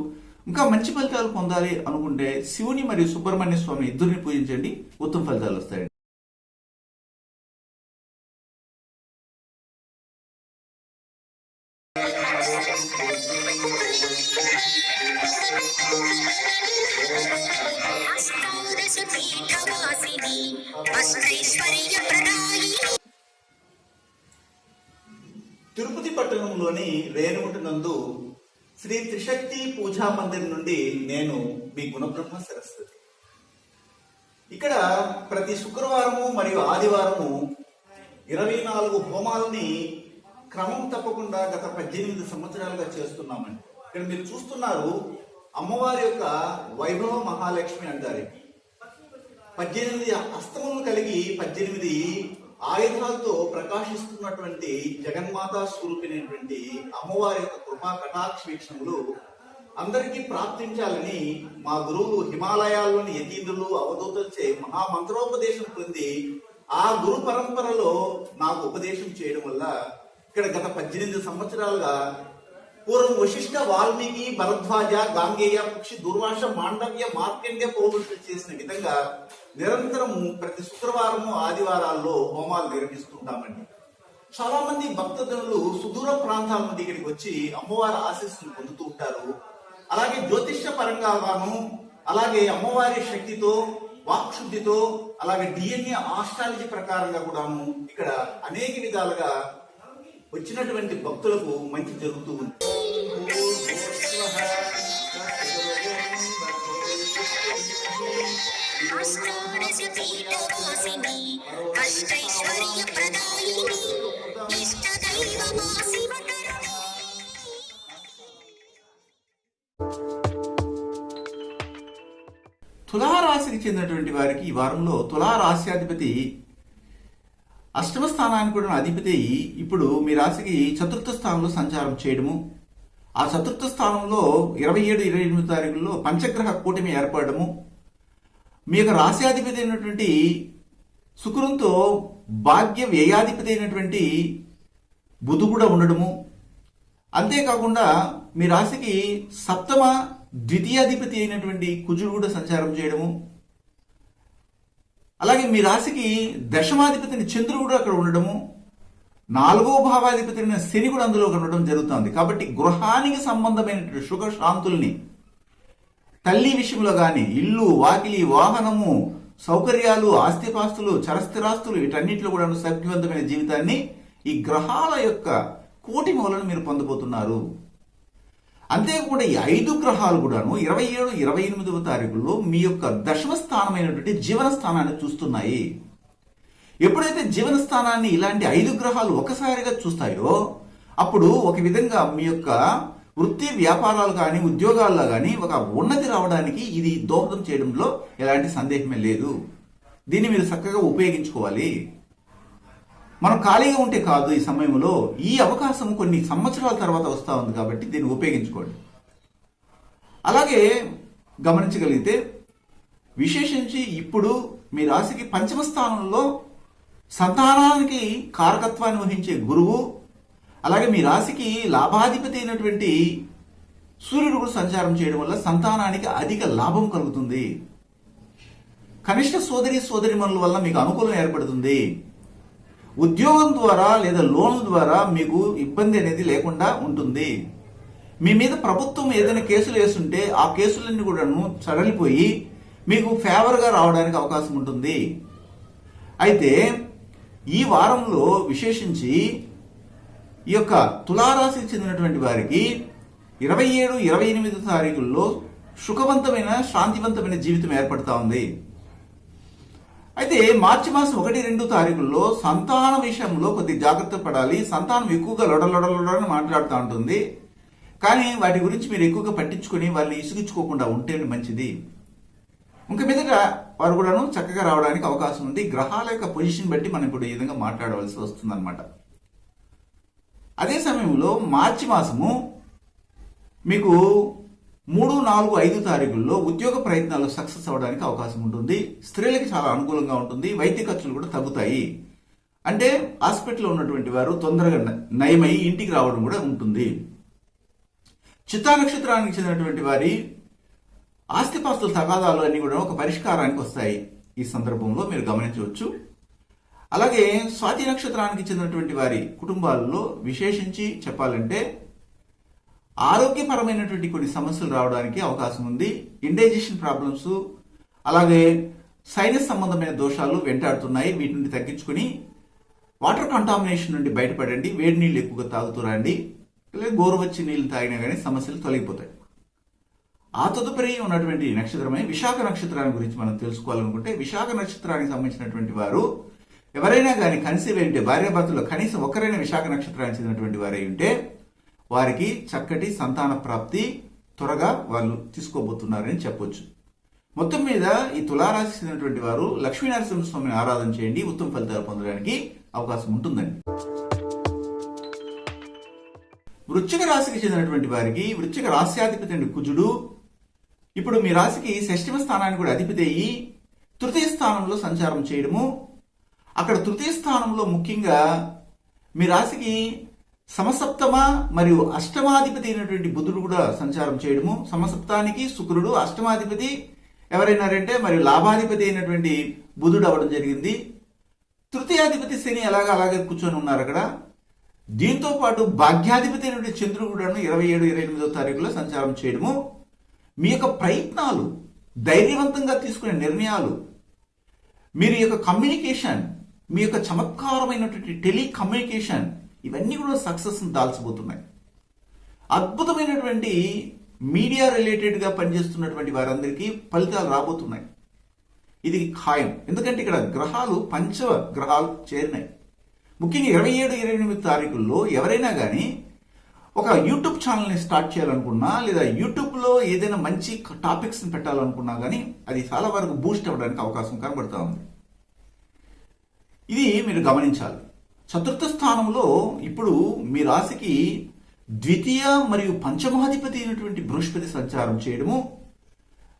ఇంకా మంచి ఫలితాలు పొందాలి అనుకుంటే శివుని మరియు సుబ్రహ్మణ్య స్వామి ఇద్దరిని పూజించండి, ఉత్తమ ఫలితాలు వస్తాయండి. తిరుపతి పట్టణంలోని రేణుగుంట నందు శ్రీ త్రిశక్తి పూజా మందిర్ నుండి నేను మీ గుణబ్రహ్మ సరస్వతి. ఇక్కడ ప్రతి శుక్రవారము మరియు ఆదివారము 24 హోమాలని క్రమం తప్పకుండా గత 18 సంవత్సరాలుగా చేస్తున్నామండి. ఇక్కడ మీరు చూస్తున్నారు అమ్మవారి యొక్క వైభవ మహాలక్ష్మి అంటారు. 18 హస్తములను కలిగి 18 ఆయుధాలతో ప్రకాశిస్తున్నటువంటి జగన్మాతా స్వరూపినటువంటి అమ్మవారి యొక్క కృపా కటాక్ష వీక్షణములు అందరికీ ప్రాప్తించాలని మా గురువులు హిమాలయాల్లోని యతీంద్రులు అవధూతలచే మహామంత్రోపదేశం పొంది ఆ గురు పరంపరలో నాకు ఉపదేశం చేయడం వల్ల ఇక్కడ గత 18 సంవత్సరాలుగా పూర్వం వశిష్ఠ, వాల్మీకి, భరద్వాజ, గాంగేయ, పక్షి, దుర్వాస, మాండవ్య, మార్కండ్య పౌరుషులు చేసిన విధంగా నిరంతరము ప్రతి శుక్రవారము ఆదివారాల్లో హోమాలు నిర్వహిస్తుంటామండి. చాలా మంది భక్తజనులు సుదూర ప్రాంతాల నుండి ఇక్కడికి వచ్చి అమ్మవారి ఆశీస్సులు పొందుతూ ఉంటారు. అలాగే జ్యోతిష్య పరంగాను అలాగే అమ్మవారి శక్తితో వాక్శుద్ధితో అలాగే డిఎన్ఏ ఆస్ట్రాలజీ ప్రకారంగా కూడాను ఇక్కడ అనేక విధాలుగా వచ్చినటువంటి భక్తులకు మంచి జరుగుతూ ఉంది. తులారాశికి చెందినటువంటి వారికి ఈ వారంలో తులారాశ్యాధిపతి అష్టమ స్థానానికి కూడా అధిపతి ఇప్పుడు మీ రాశికి చతుర్థ స్థానంలో సంచారం చేయడము, ఆ చతుర్థ స్థానంలో 27, 28 తారీఖుల్లో పంచగ్రహ కూటమి ఏర్పడము, మీ యొక్క రాశ్యాధిపతి అయినటువంటి శుక్రంతో భాగ్య వ్యయాధిపతి అయినటువంటి బుధు కూడా ఉండడము, అంతేకాకుండా మీ రాశికి సప్తమ ద్వితీయాధిపతి అయినటువంటి కుజుడు కూడా సంచారం చేయడము, అలాగే మీ రాశికి దశమాధిపతిని చంద్రుడు కూడా అక్కడ ఉండడము, 4వ భావాధిపతి అయిన శని కూడా అందులో ఉండడం జరుగుతుంది. కాబట్టి గృహానికి సంబంధమైనటువంటి సుఖ శాంతుల్ని తల్లి విషయంలో కానీ ఇల్లు, వాకిలి, వాహనము, సౌకర్యాలు, ఆస్తిపాస్తులు, చరస్థిరాస్తులు వీటన్నిటిలో కూడా సౌఖ్యవంతమైన జీవితాన్ని ఈ గ్రహాల యొక్క కూటమి వలన మీరు పొందబోతున్నారు. అంతేకాకుండా ఈ 5 గ్రహాలు కూడాను 27, 28వ తారీఖుల్లో మీ యొక్క దశమ స్థానమైనటువంటి జీవన స్థానాన్ని చూస్తున్నాయి. ఎప్పుడైతే జీవన స్థానాన్ని ఇలాంటి 5 గ్రహాలు ఒకసారిగా చూస్తాయో అప్పుడు ఒక విధంగా మీ యొక్క వృత్తి వ్యాపారాలు కానీ ఉద్యోగాల్లో కానీ ఒక ఉన్నతి రావడానికి ఇది దోహదం చేయడంలో ఎలాంటి సందేహమే లేదు. దీన్ని మీరు చక్కగా ఉపయోగించుకోవాలి. మనం ఖాళీగా ఉంటే కాదు, ఈ సమయంలో ఈ అవకాశం కొన్ని సంవత్సరాల తర్వాత వస్తూ ఉంది కాబట్టి దీన్ని ఉపయోగించుకోండి. అలాగే గమనించగలిగితే విశేషించి ఇప్పుడు మీ రాశికి పంచమ స్థానంలో సంతానానికి కారకత్వాన్ని వహించే గురువు, అలాగే మీ రాశికి లాభాధిపతి అయినటువంటి సూర్యుడు కూడా సంచారం చేయడం వల్ల సంతానానికి అధిక లాభం కలుగుతుంది. కనిష్ట సోదరి సోదరిమణుల వల్ల మీకు అనుకూలం ఏర్పడుతుంది. ఉద్యోగం ద్వారా లేదా లోన్ల ద్వారా మీకు ఇబ్బంది అనేది లేకుండా ఉంటుంది. మీ మీద ప్రభుత్వం ఏదైనా కేసులు వేస్తుంటే ఆ కేసులన్నీ కూడాను సడలిపోయి మీకు ఫేవర్గా రావడానికి అవకాశం ఉంటుంది. అయితే ఈ వారంలో విశేషించి ఈ యొక్క తులారాశికి చెందినటువంటి వారికి 27, 28 తారీఖుల్లో సుఖవంతమైన శాంతివంతమైన జీవితం ఏర్పడుతూ ఉంది. అయితే మార్చి మాసం 1, 2 తారీఖుల్లో సంతాన విషయంలో కొద్ది జాగ్రత్త పడాలి. సంతానం ఎక్కువగా లొడలొడలొడని మాట్లాడుతూ ఉంటుంది. కానీ వాటి గురించి మీరు ఎక్కువగా పట్టించుకొని వాళ్ళని ఇసుగించుకోకుండా ఉంటేనే మంచిది. ఇంక మీదట వారు కూడాను చక్కగా రావడానికి అవకాశం ఉంది. గ్రహాల యొక్క పొజిషన్ బట్టి మనం ఇప్పుడు ఈ విధంగా మాట్లాడవలసి వస్తుందన్నమాట. అదే సమయంలో మార్చి మాసము మీకు 3, 4, 5 తారీఖుల్లో ఉద్యోగ ప్రయత్నాలు సక్సెస్ అవ్వడానికి అవకాశం ఉంటుంది. స్త్రీలకి చాలా అనుకూలంగా ఉంటుంది. వైద్య ఖర్చులు కూడా తగ్గుతాయి. అంటే హాస్పిటల్లో ఉన్నటువంటి వారు తొందరగా నయమై ఇంటికి రావడం కూడా ఉంటుంది. చిత్తా నక్షత్రానికి చెందినటువంటి వారి ఆస్తిపాస్తుల తగాదాలు అన్ని కూడా ఒక పరిష్కారానికి వస్తాయి. ఈ సందర్భంలో మీరు గమనించవచ్చు. అలాగే స్వాతి నక్షత్రానికి చెందినటువంటి వారి కుటుంబాలలో విశేషించి చెప్పాలంటే ఆరోగ్యపరమైనటువంటి కొన్ని సమస్యలు రావడానికి అవకాశం ఉంది. ఇండైజెషన్ ప్రాబ్లమ్స్, అలాగే సైనస్ సంబంధమైన దోషాలు వెంటాడుతున్నాయి. వీటి నుండి తగ్గించుకుని వాటర్ కంటామినేషన్ నుండి బయటపడండి. వేడి నీళ్ళు ఎక్కువగా తాగుతూ రండి. లేదా గోరువెచ్చని నీళ్ళు తాగినా కానీ సమస్యలు తొలగిపోతాయి. ఆ తదుపరి ఉన్నటువంటి నక్షత్రమే విశాఖ నక్షత్రాన్ని గురించి మనం తెలుసుకోవాలనుకుంటే, విశాఖ నక్షత్రానికి సంబంధించినటువంటి వారు ఎవరైనా కానీ కన్సీవ్ ఉంటే, భార్యాభర్తలు కనీసం ఒక్కరైనా విశాఖ నక్షత్రానికి చెందినటువంటి వారై ఉంటే వారికి చక్కటి సంతాన ప్రాప్తి త్వరగా వాళ్ళు తీసుకోబోతున్నారని చెప్పొచ్చు. మొత్తం మీద ఈ తులారాశి చెందినటువంటి వారు లక్ష్మీనరసింహస్వామిని ఆరాధన చేయండి. ఉత్తమ ఫలితాలు పొందడానికి అవకాశం ఉంటుందండి. వృశ్చిక రాశికి చెందినటువంటి వారికి వృశ్చిక రాశ్యాధిపతి అండి కుజుడు ఇప్పుడు మీ రాశికి షష్ఠమ స్థానానికి కూడా అధిపతి అయ్యి తృతీయ స్థానంలో సంచారం చేయడము. అక్కడ తృతీయ స్థానంలో ముఖ్యంగా మీ రాశికి సమసప్తమ మరియు అష్టమాధిపతి అయినటువంటి బుధుడు కూడా సంచారం చేయడము. సమసప్తానికి శుక్రుడు, అష్టమాధిపతి ఎవరైనారంటే మరియు లాభాధిపతి అయినటువంటి బుధుడు అవ్వడం జరిగింది. తృతీయాధిపతి శని అలాగే కూర్చొని ఉన్నారు అక్కడ. దీంతో పాటు భాగ్యాధిపతి అయినటువంటి చంద్రుడు కూడా 27, 28 తారీఖులో సంచారం చేయడము. మీ యొక్క ప్రయత్నాలు, ధైర్యవంతంగా తీసుకునే నిర్ణయాలు, మీరు యొక్క కమ్యూనికేషన్, మీ యొక్క చమత్కారమైనటువంటి టెలికమ్యూనికేషన్ ఇవన్నీ కూడా సక్సెస్ దాల్చబోతున్నాయి. అద్భుతమైనటువంటి మీడియా రిలేటెడ్గా పనిచేస్తున్నటువంటి వారందరికీ ఫలితాలు రాబోతున్నాయి. ఇది ఖాయం. ఎందుకంటే ఇక్కడ గ్రహాలు పంచ గ్రహాలు చేరినాయి. ముఖ్యంగా 27, 28 తారీఖుల్లో ఎవరైనా కానీ ఒక యూట్యూబ్ ఛానల్ని స్టార్ట్ చేయాలనుకున్నా లేదా యూట్యూబ్లో ఏదైనా మంచి టాపిక్స్ని పెట్టాలనుకున్నా కానీ అది చాలా వరకు బూస్ట్ అవ్వడానికి అవకాశం కనబడుతూ ఉంది. ఇది మీరు గమనించాలి. చతుర్థ స్థానంలో ఇప్పుడు మీ రాశికి ద్వితీయ మరియు పంచమాధిపతి అయినటువంటి బృహస్పతి సంచారం చేయడము,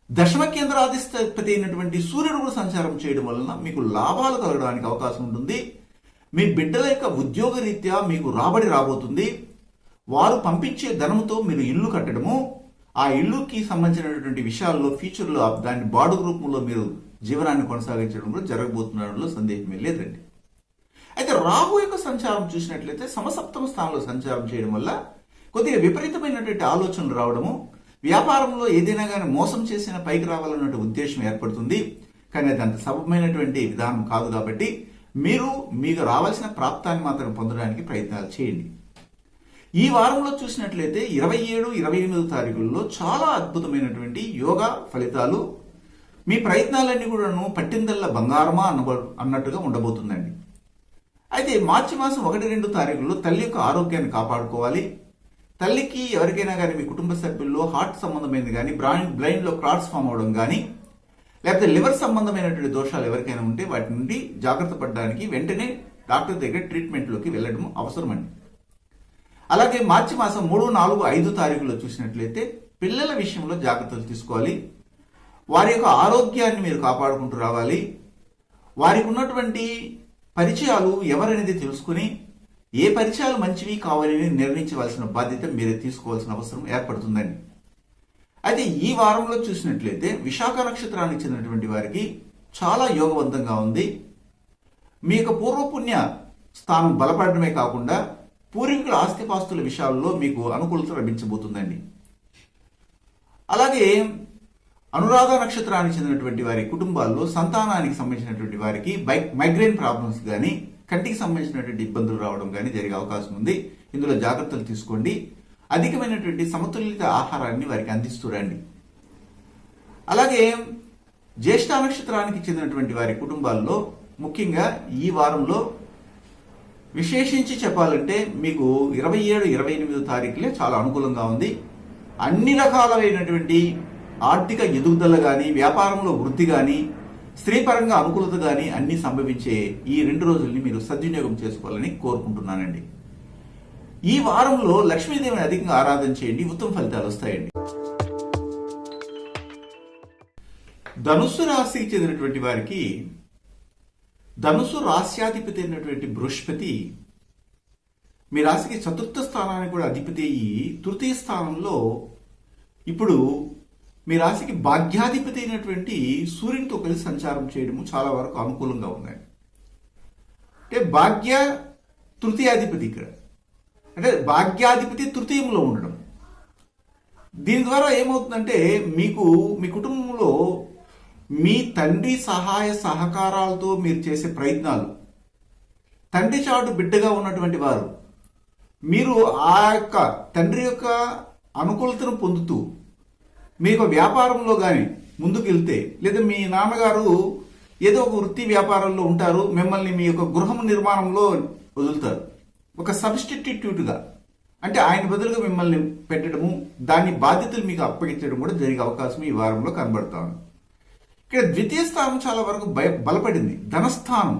దశమ కేంద్రాధిపతి అయినటువంటి సూర్యుడు కూడా సంచారం చేయడం వలన మీకు లాభాలు కలగడానికి అవకాశం ఉంటుంది. మీ బిడ్డల యొక్క ఉద్యోగ రీత్యా మీకు రాబడి రాబోతుంది. వారు పంపించే ధనముతో మీరు ఇల్లు కట్టడము, ఆ ఇల్లుకి సంబంధించినటువంటి విషయాల్లో ఫ్యూచర్లో దాన్ని బాడుగ రూపంలో మీరు జీవనాన్ని కొనసాగించడం కూడా జరగబోతుండడంలో సందేహమే లేదండి. అయితే రాహు యొక్క సంచారం చూసినట్లయితే సమసప్తమ స్థానంలో సంచారం చేయడం వల్ల కొద్దిగా విపరీతమైనటువంటి ఆలోచనలు రావడము, వ్యాపారంలో ఏదైనా కానీ మోసం చేసిన పైకి రావాలన్నటువంటి ఉద్దేశం ఏర్పడుతుంది. కానీ అది అంత సబబమైనటువంటి విధానం కాదు. కాబట్టి మీకు రావాల్సిన ప్రాప్తాన్ని మాత్రం పొందడానికి ప్రయత్నాలు చేయండి. ఈ వారంలో చూసినట్లయితే 27, 28 తారీఖుల్లో చాలా అద్భుతమైనటువంటి యోగా ఫలితాలు, మీ ప్రయత్నాలన్నీ కూడాను పట్టిందల్లా బంగారమా అన్నట్టుగా ఉండబోతుందండి. అయితే మార్చి మాసం 1, 2 తారీఖుల్లో తల్లి యొక్క ఆరోగ్యాన్ని కాపాడుకోవాలి. తల్లికి ఎవరికైనా కానీ మీ కుటుంబ సభ్యుల్లో హార్ట్ సంబంధమైనది కానీ, బ్రెయిన్లో క్లాట్స్ ఫామ్ అవడం కానీ, లేకపోతే లివర్ సంబంధమైనటువంటి దోషాలు ఎవరికైనా ఉంటే వాటి నుండి జాగ్రత్త పడడానికి వెంటనే డాక్టర్ దగ్గర ట్రీట్మెంట్లోకి వెళ్ళడం అవసరమండి. అలాగే మార్చి మాసం 3, 4, 5 తారీఖుల్లో చూసినట్లయితే పిల్లల విషయంలో జాగ్రత్తలు తీసుకోవాలి. వారి యొక్క ఆరోగ్యాన్ని మీరు కాపాడుకుంటూ రావాలి. వారికి ఉన్నటువంటి పరిచయాలు ఎవరనేది తెలుసుకుని ఏ పరిచయాలు మంచివి కావాలని నిర్ణయించవలసిన బాధ్యత మీరే తీసుకోవాల్సిన అవసరం ఏర్పడుతుందండి. అయితే ఈ వారంలో చూసినట్లయితే విశాఖ నక్షత్రానికి చెందినటువంటి వారికి చాలా యోగవంతంగా ఉంది. మీ యొక్క పూర్వపుణ్య స్థానం బలపడమే కాకుండా పూర్వీకుల ఆస్తిపాస్తుల విషయాల్లో మీకు అనుకూలత లభించబోతుందండి. అలాగే అనురాధ నక్షత్రానికి చెందినటువంటి వారి కుటుంబాల్లో సంతానానికి సంబంధించినటువంటి వారికి మైగ్రేన్ ప్రాబ్లమ్స్ కానీ కంటికి సంబంధించినటువంటి ఇబ్బందులు రావడం కానీ జరిగే అవకాశం ఉంది. ఇందులో జాగ్రత్తలు తీసుకోండి. అధికమైనటువంటి సమతుల్యత ఆహారాన్ని వారికి అందిస్తూ రండి. అలాగే జ్యేష్ఠ నక్షత్రానికి చెందినటువంటి వారి కుటుంబాల్లో ముఖ్యంగా ఈ వారంలో విశేషించి చెప్పాలంటే మీకు 27, 28 తారీఖులే చాలా అనుకూలంగా ఉంది. అన్ని రకాలైనటువంటి ఆర్థిక ఎదుగుదల కానీ, వ్యాపారంలో వృద్ధి కానీ, స్త్రీపరంగా అనుకూలత కానీ అన్ని సంభవించే ఈ 2 రోజుల్ని మీరు సద్వినియోగం చేసుకోవాలని కోరుకుంటున్నానండి. ఈ వారంలో లక్ష్మీదేవిని అధికంగా ఆరాధన చేయండి, ఉత్తమ ఫలితాలు వస్తాయండి. ధనుస్సు రాశికి చెందినటువంటి వారికి ధనుసు రాశ్యాధిపతి అయినటువంటి బృహస్పతి మీ రాశికి చతుర్థ స్థానానికి కూడా అధిపతి అయ్యి తృతీయ స్థానంలో ఇప్పుడు మీ రాశికి భాగ్యాధిపతి అయినటువంటి సూర్యునితో కలిసి సంచారం చేయడము చాలా వరకు అనుకూలంగా ఉన్నాయి. అంటే భాగ్య తృతీయాధిపతి ఇక్కడ అంటే భాగ్యాధిపతి తృతీయంలో ఉండడం, దీని ద్వారా ఏమవుతుందంటే మీకు మీ కుటుంబంలో మీ తండ్రి సహాయ సహకారాలతో మీరు చేసే ప్రయత్నాలు, తండ్రి చాటు బిడ్డగా ఉన్నటువంటి వారు మీరు ఆ యొక్క తండ్రి యొక్క అనుకూలతను పొందుతూ మీ యొక్క వ్యాపారంలో కానీ ముందుకు వెళ్తే, లేదా మీ నాన్నగారు ఏదో ఒక వృత్తి వ్యాపారంలో ఉంటారు, మిమ్మల్ని మీ యొక్క గృహం నిర్మాణంలో వదులుతారు ఒక సబ్స్టిట్యూట్గా, అంటే ఆయన బదులుగా మిమ్మల్ని పెట్టడము, దాని బాధ్యతలు మీకు అప్పగించడం కూడా జరిగే అవకాశం ఈ వారంలో కనబడతా ఉంది. ఇక్కడ ద్వితీయ స్థానం చాలా వరకు బలపడింది, ధనస్థానం.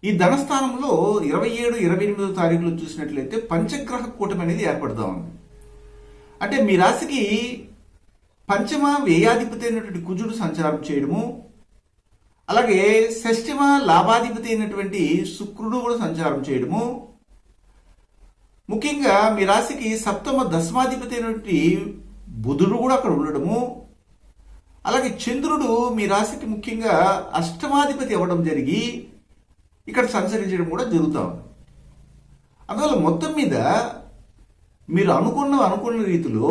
ఈ ధనస్థానంలో 27, 28 తారీఖులు చూసినట్లయితే పంచగ్రహ కూటమి అనేది ఏర్పడుతూ ఉంది. అంటే మీ రాశికి పంచమ వ్యయాధిపతి అయినటువంటి కుజుడు సంచారం చేయడము, అలాగే షష్ఠమ లాభాధిపతి అయినటువంటి శుక్రుడు కూడా సంచారం చేయడము, ముఖ్యంగా మీ రాశికి సప్తమ దశమాధిపతి అయినటువంటి బుధుడు కూడా అక్కడ ఉండడము, అలాగే చంద్రుడు మీ రాశికి ముఖ్యంగా అష్టమాధిపతి అవ్వడం జరిగి ఇక్కడ సంచరించడం కూడా జరుగుతూ ఉంది. అందువల్ల మొత్తం మీద మీరు అనుకున్న రీతిలో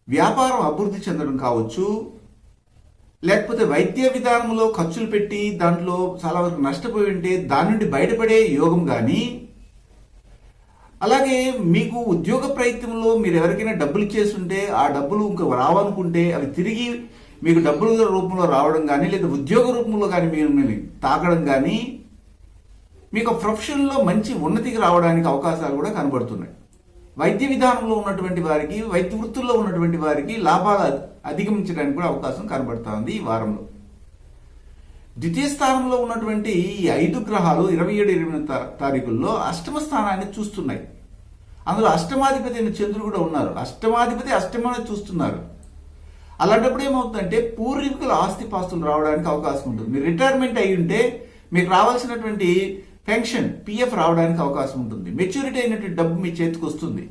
వ్యాపారం అభివృద్ధి చెందడం కావచ్చు, లేకపోతే వైద్య విధానంలో ఖర్చులు పెట్టి దాంట్లో చాలా వరకు నష్టపోయి ఉంటే దాని నుండి బయటపడే యోగం కానీ, అలాగే మీకు ఉద్యోగ ప్రయత్నంలో మీరు ఎవరికైనా డబ్బులు ఇచ్చేసి ఉంటే ఆ డబ్బులు ఇంకా రావనుకుంటే అవి తిరిగి మీకు డబ్బుల రూపంలో రావడం కానీ, లేదా ఉద్యోగ రూపంలో కానీ మిమ్మల్ని తాకడం కానీ, మీకు ప్రొఫెషన్లో మంచి ఉన్నతికి రావడానికి అవకాశాలు కూడా కనబడుతున్నాయి. వైద్య విధానంలో ఉన్నటువంటి వారికి, వైద్య వృత్తుల్లో ఉన్నటువంటి వారికి లాభాలు అధిగమించడానికి కూడా అవకాశం కనబడుతూ ఉంది ఈ వారంలో. ద్వితీయ స్థానంలో ఉన్నటువంటి ఈ 5 గ్రహాలు 27, 28 తారీఖుల్లో అష్టమ స్థానాన్ని చూస్తున్నాయి. అందులో అష్టమాధిపతి అయిన చంద్రుడు కూడా ఉన్నారు. అష్టమాధిపతి అష్టమాన్ని చూస్తున్నారు. అలాంటప్పుడు ఏమవుతుందంటే పూర్వీకుల ఆస్తిపాస్తులు రావడానికి అవకాశం ఉంటుంది. మీరు రిటైర్మెంట్ అయి ఉంటే మీకు రావాల్సినటువంటి పెన్షన్ పిఎఫ్ రావడానికి అవకాశం ఉంటుంది. మెచ్యూరిటీ అయినటువంటి డబ్బు మీ చేతికి వస్తుంది.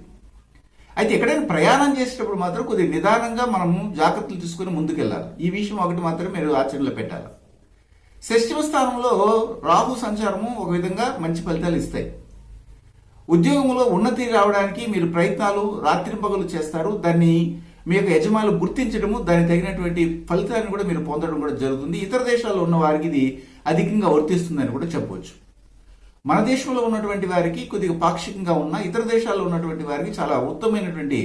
అయితే ఎక్కడైనా ప్రయాణం చేసేటప్పుడు మాత్రం కొద్దిగా నిదానంగా మనము జాగ్రత్తలు తీసుకుని ముందుకెళ్ళాలి. ఈ విషయం ఒకటి మాత్రం మీరు ఆచరణలో పెట్టాలి. షష్ఠమ స్థానంలో రాహు సంచారము ఒక విధంగా మంచి ఫలితాలు ఇస్తాయి. ఉద్యోగంలో ఉన్నతి రావడానికి మీరు ప్రయత్నాలు రాత్రింపగలు చేస్తారు. దాన్ని మీ యొక్క యజమానులు గుర్తించడము, దానికి తగినటువంటి ఫలితాన్ని కూడా మీరు పొందడం కూడా జరుగుతుంది. ఇతర దేశాల్లో ఉన్న వారికి ఇది అధికంగా వర్తిస్తుందని కూడా చెప్పవచ్చు. మన దేశంలో ఉన్నటువంటి వారికి కొద్దిగా పాక్షికంగా ఉన్న, ఇతర దేశాల్లో ఉన్నటువంటి వారికి చాలా ఉత్తమమైనటువంటి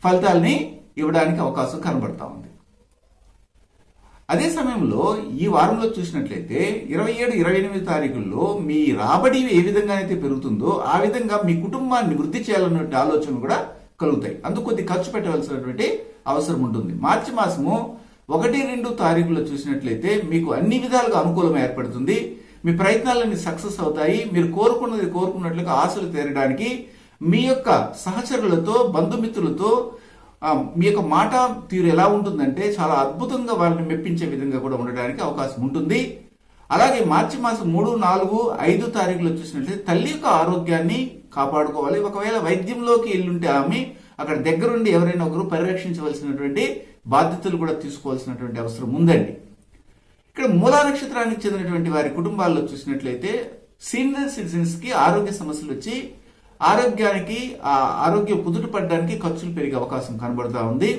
ఫలితాలని ఇవ్వడానికి అవకాశం కనబడతా ఉంది. అదే సమయంలో ఈ వారంలో చూసినట్లయితే 27, 28 తారీఖుల్లో మీ రాబడి ఏ విధంగా అయితే పెరుగుతుందో ఆ విధంగా మీ కుటుంబాన్ని వృద్ధి చేయాలన్న ఆలోచనలు కూడా కలుగుతాయి. అందుకు కొద్ది ఖర్చు పెట్టవలసినటువంటి అవసరం ఉంటుంది. మార్చి మాసము 1, 2 తారీఖుల్లో చూసినట్లయితే మీకు అన్ని విధాలుగా అనుకూలం ఏర్పడుతుంది. మీ ప్రయత్నాలన్నీ సక్సెస్ అవుతాయి. మీరు కోరుకున్నట్లుగా ఆశలు తీరడానికి మీ యొక్క సహచరులతో, బంధుమిత్రులతో మీ యొక్క మాట తీరు ఎలా ఉంటుందంటే చాలా అద్భుతంగా వాళ్ళని మెప్పించే విధంగా కూడా ఉండడానికి అవకాశం ఉంటుంది. అలాగే మార్చి మాసం 3, 4, 5 తారీఖులో చూసినట్లయితే తల్లి యొక్క ఆరోగ్యాన్ని కాపాడుకోవాలి. ఒకవేళ వైద్యంలోకి వెళ్ళుంటే ఆమె అక్కడ దగ్గరుండి ఎవరైనా ఒకరు పరిరక్షించవలసినటువంటి బాధ్యతలు కూడా తీసుకోవాల్సినటువంటి అవసరం ఉందండి. ఇక్కడ మూలా నక్షత్రానికి చెందినటువంటి వారి కుటుంబాల్లో చూసినట్లయితే సీనియర్ సిటిజన్స్ కి ఆరోగ్య సమస్యలు వచ్చి ఆరోగ్యానికి ఆరోగ్యం కుదుట పడడానికి ఖర్చులు పెరిగే అవకాశం కనబడుతూ ఉంది.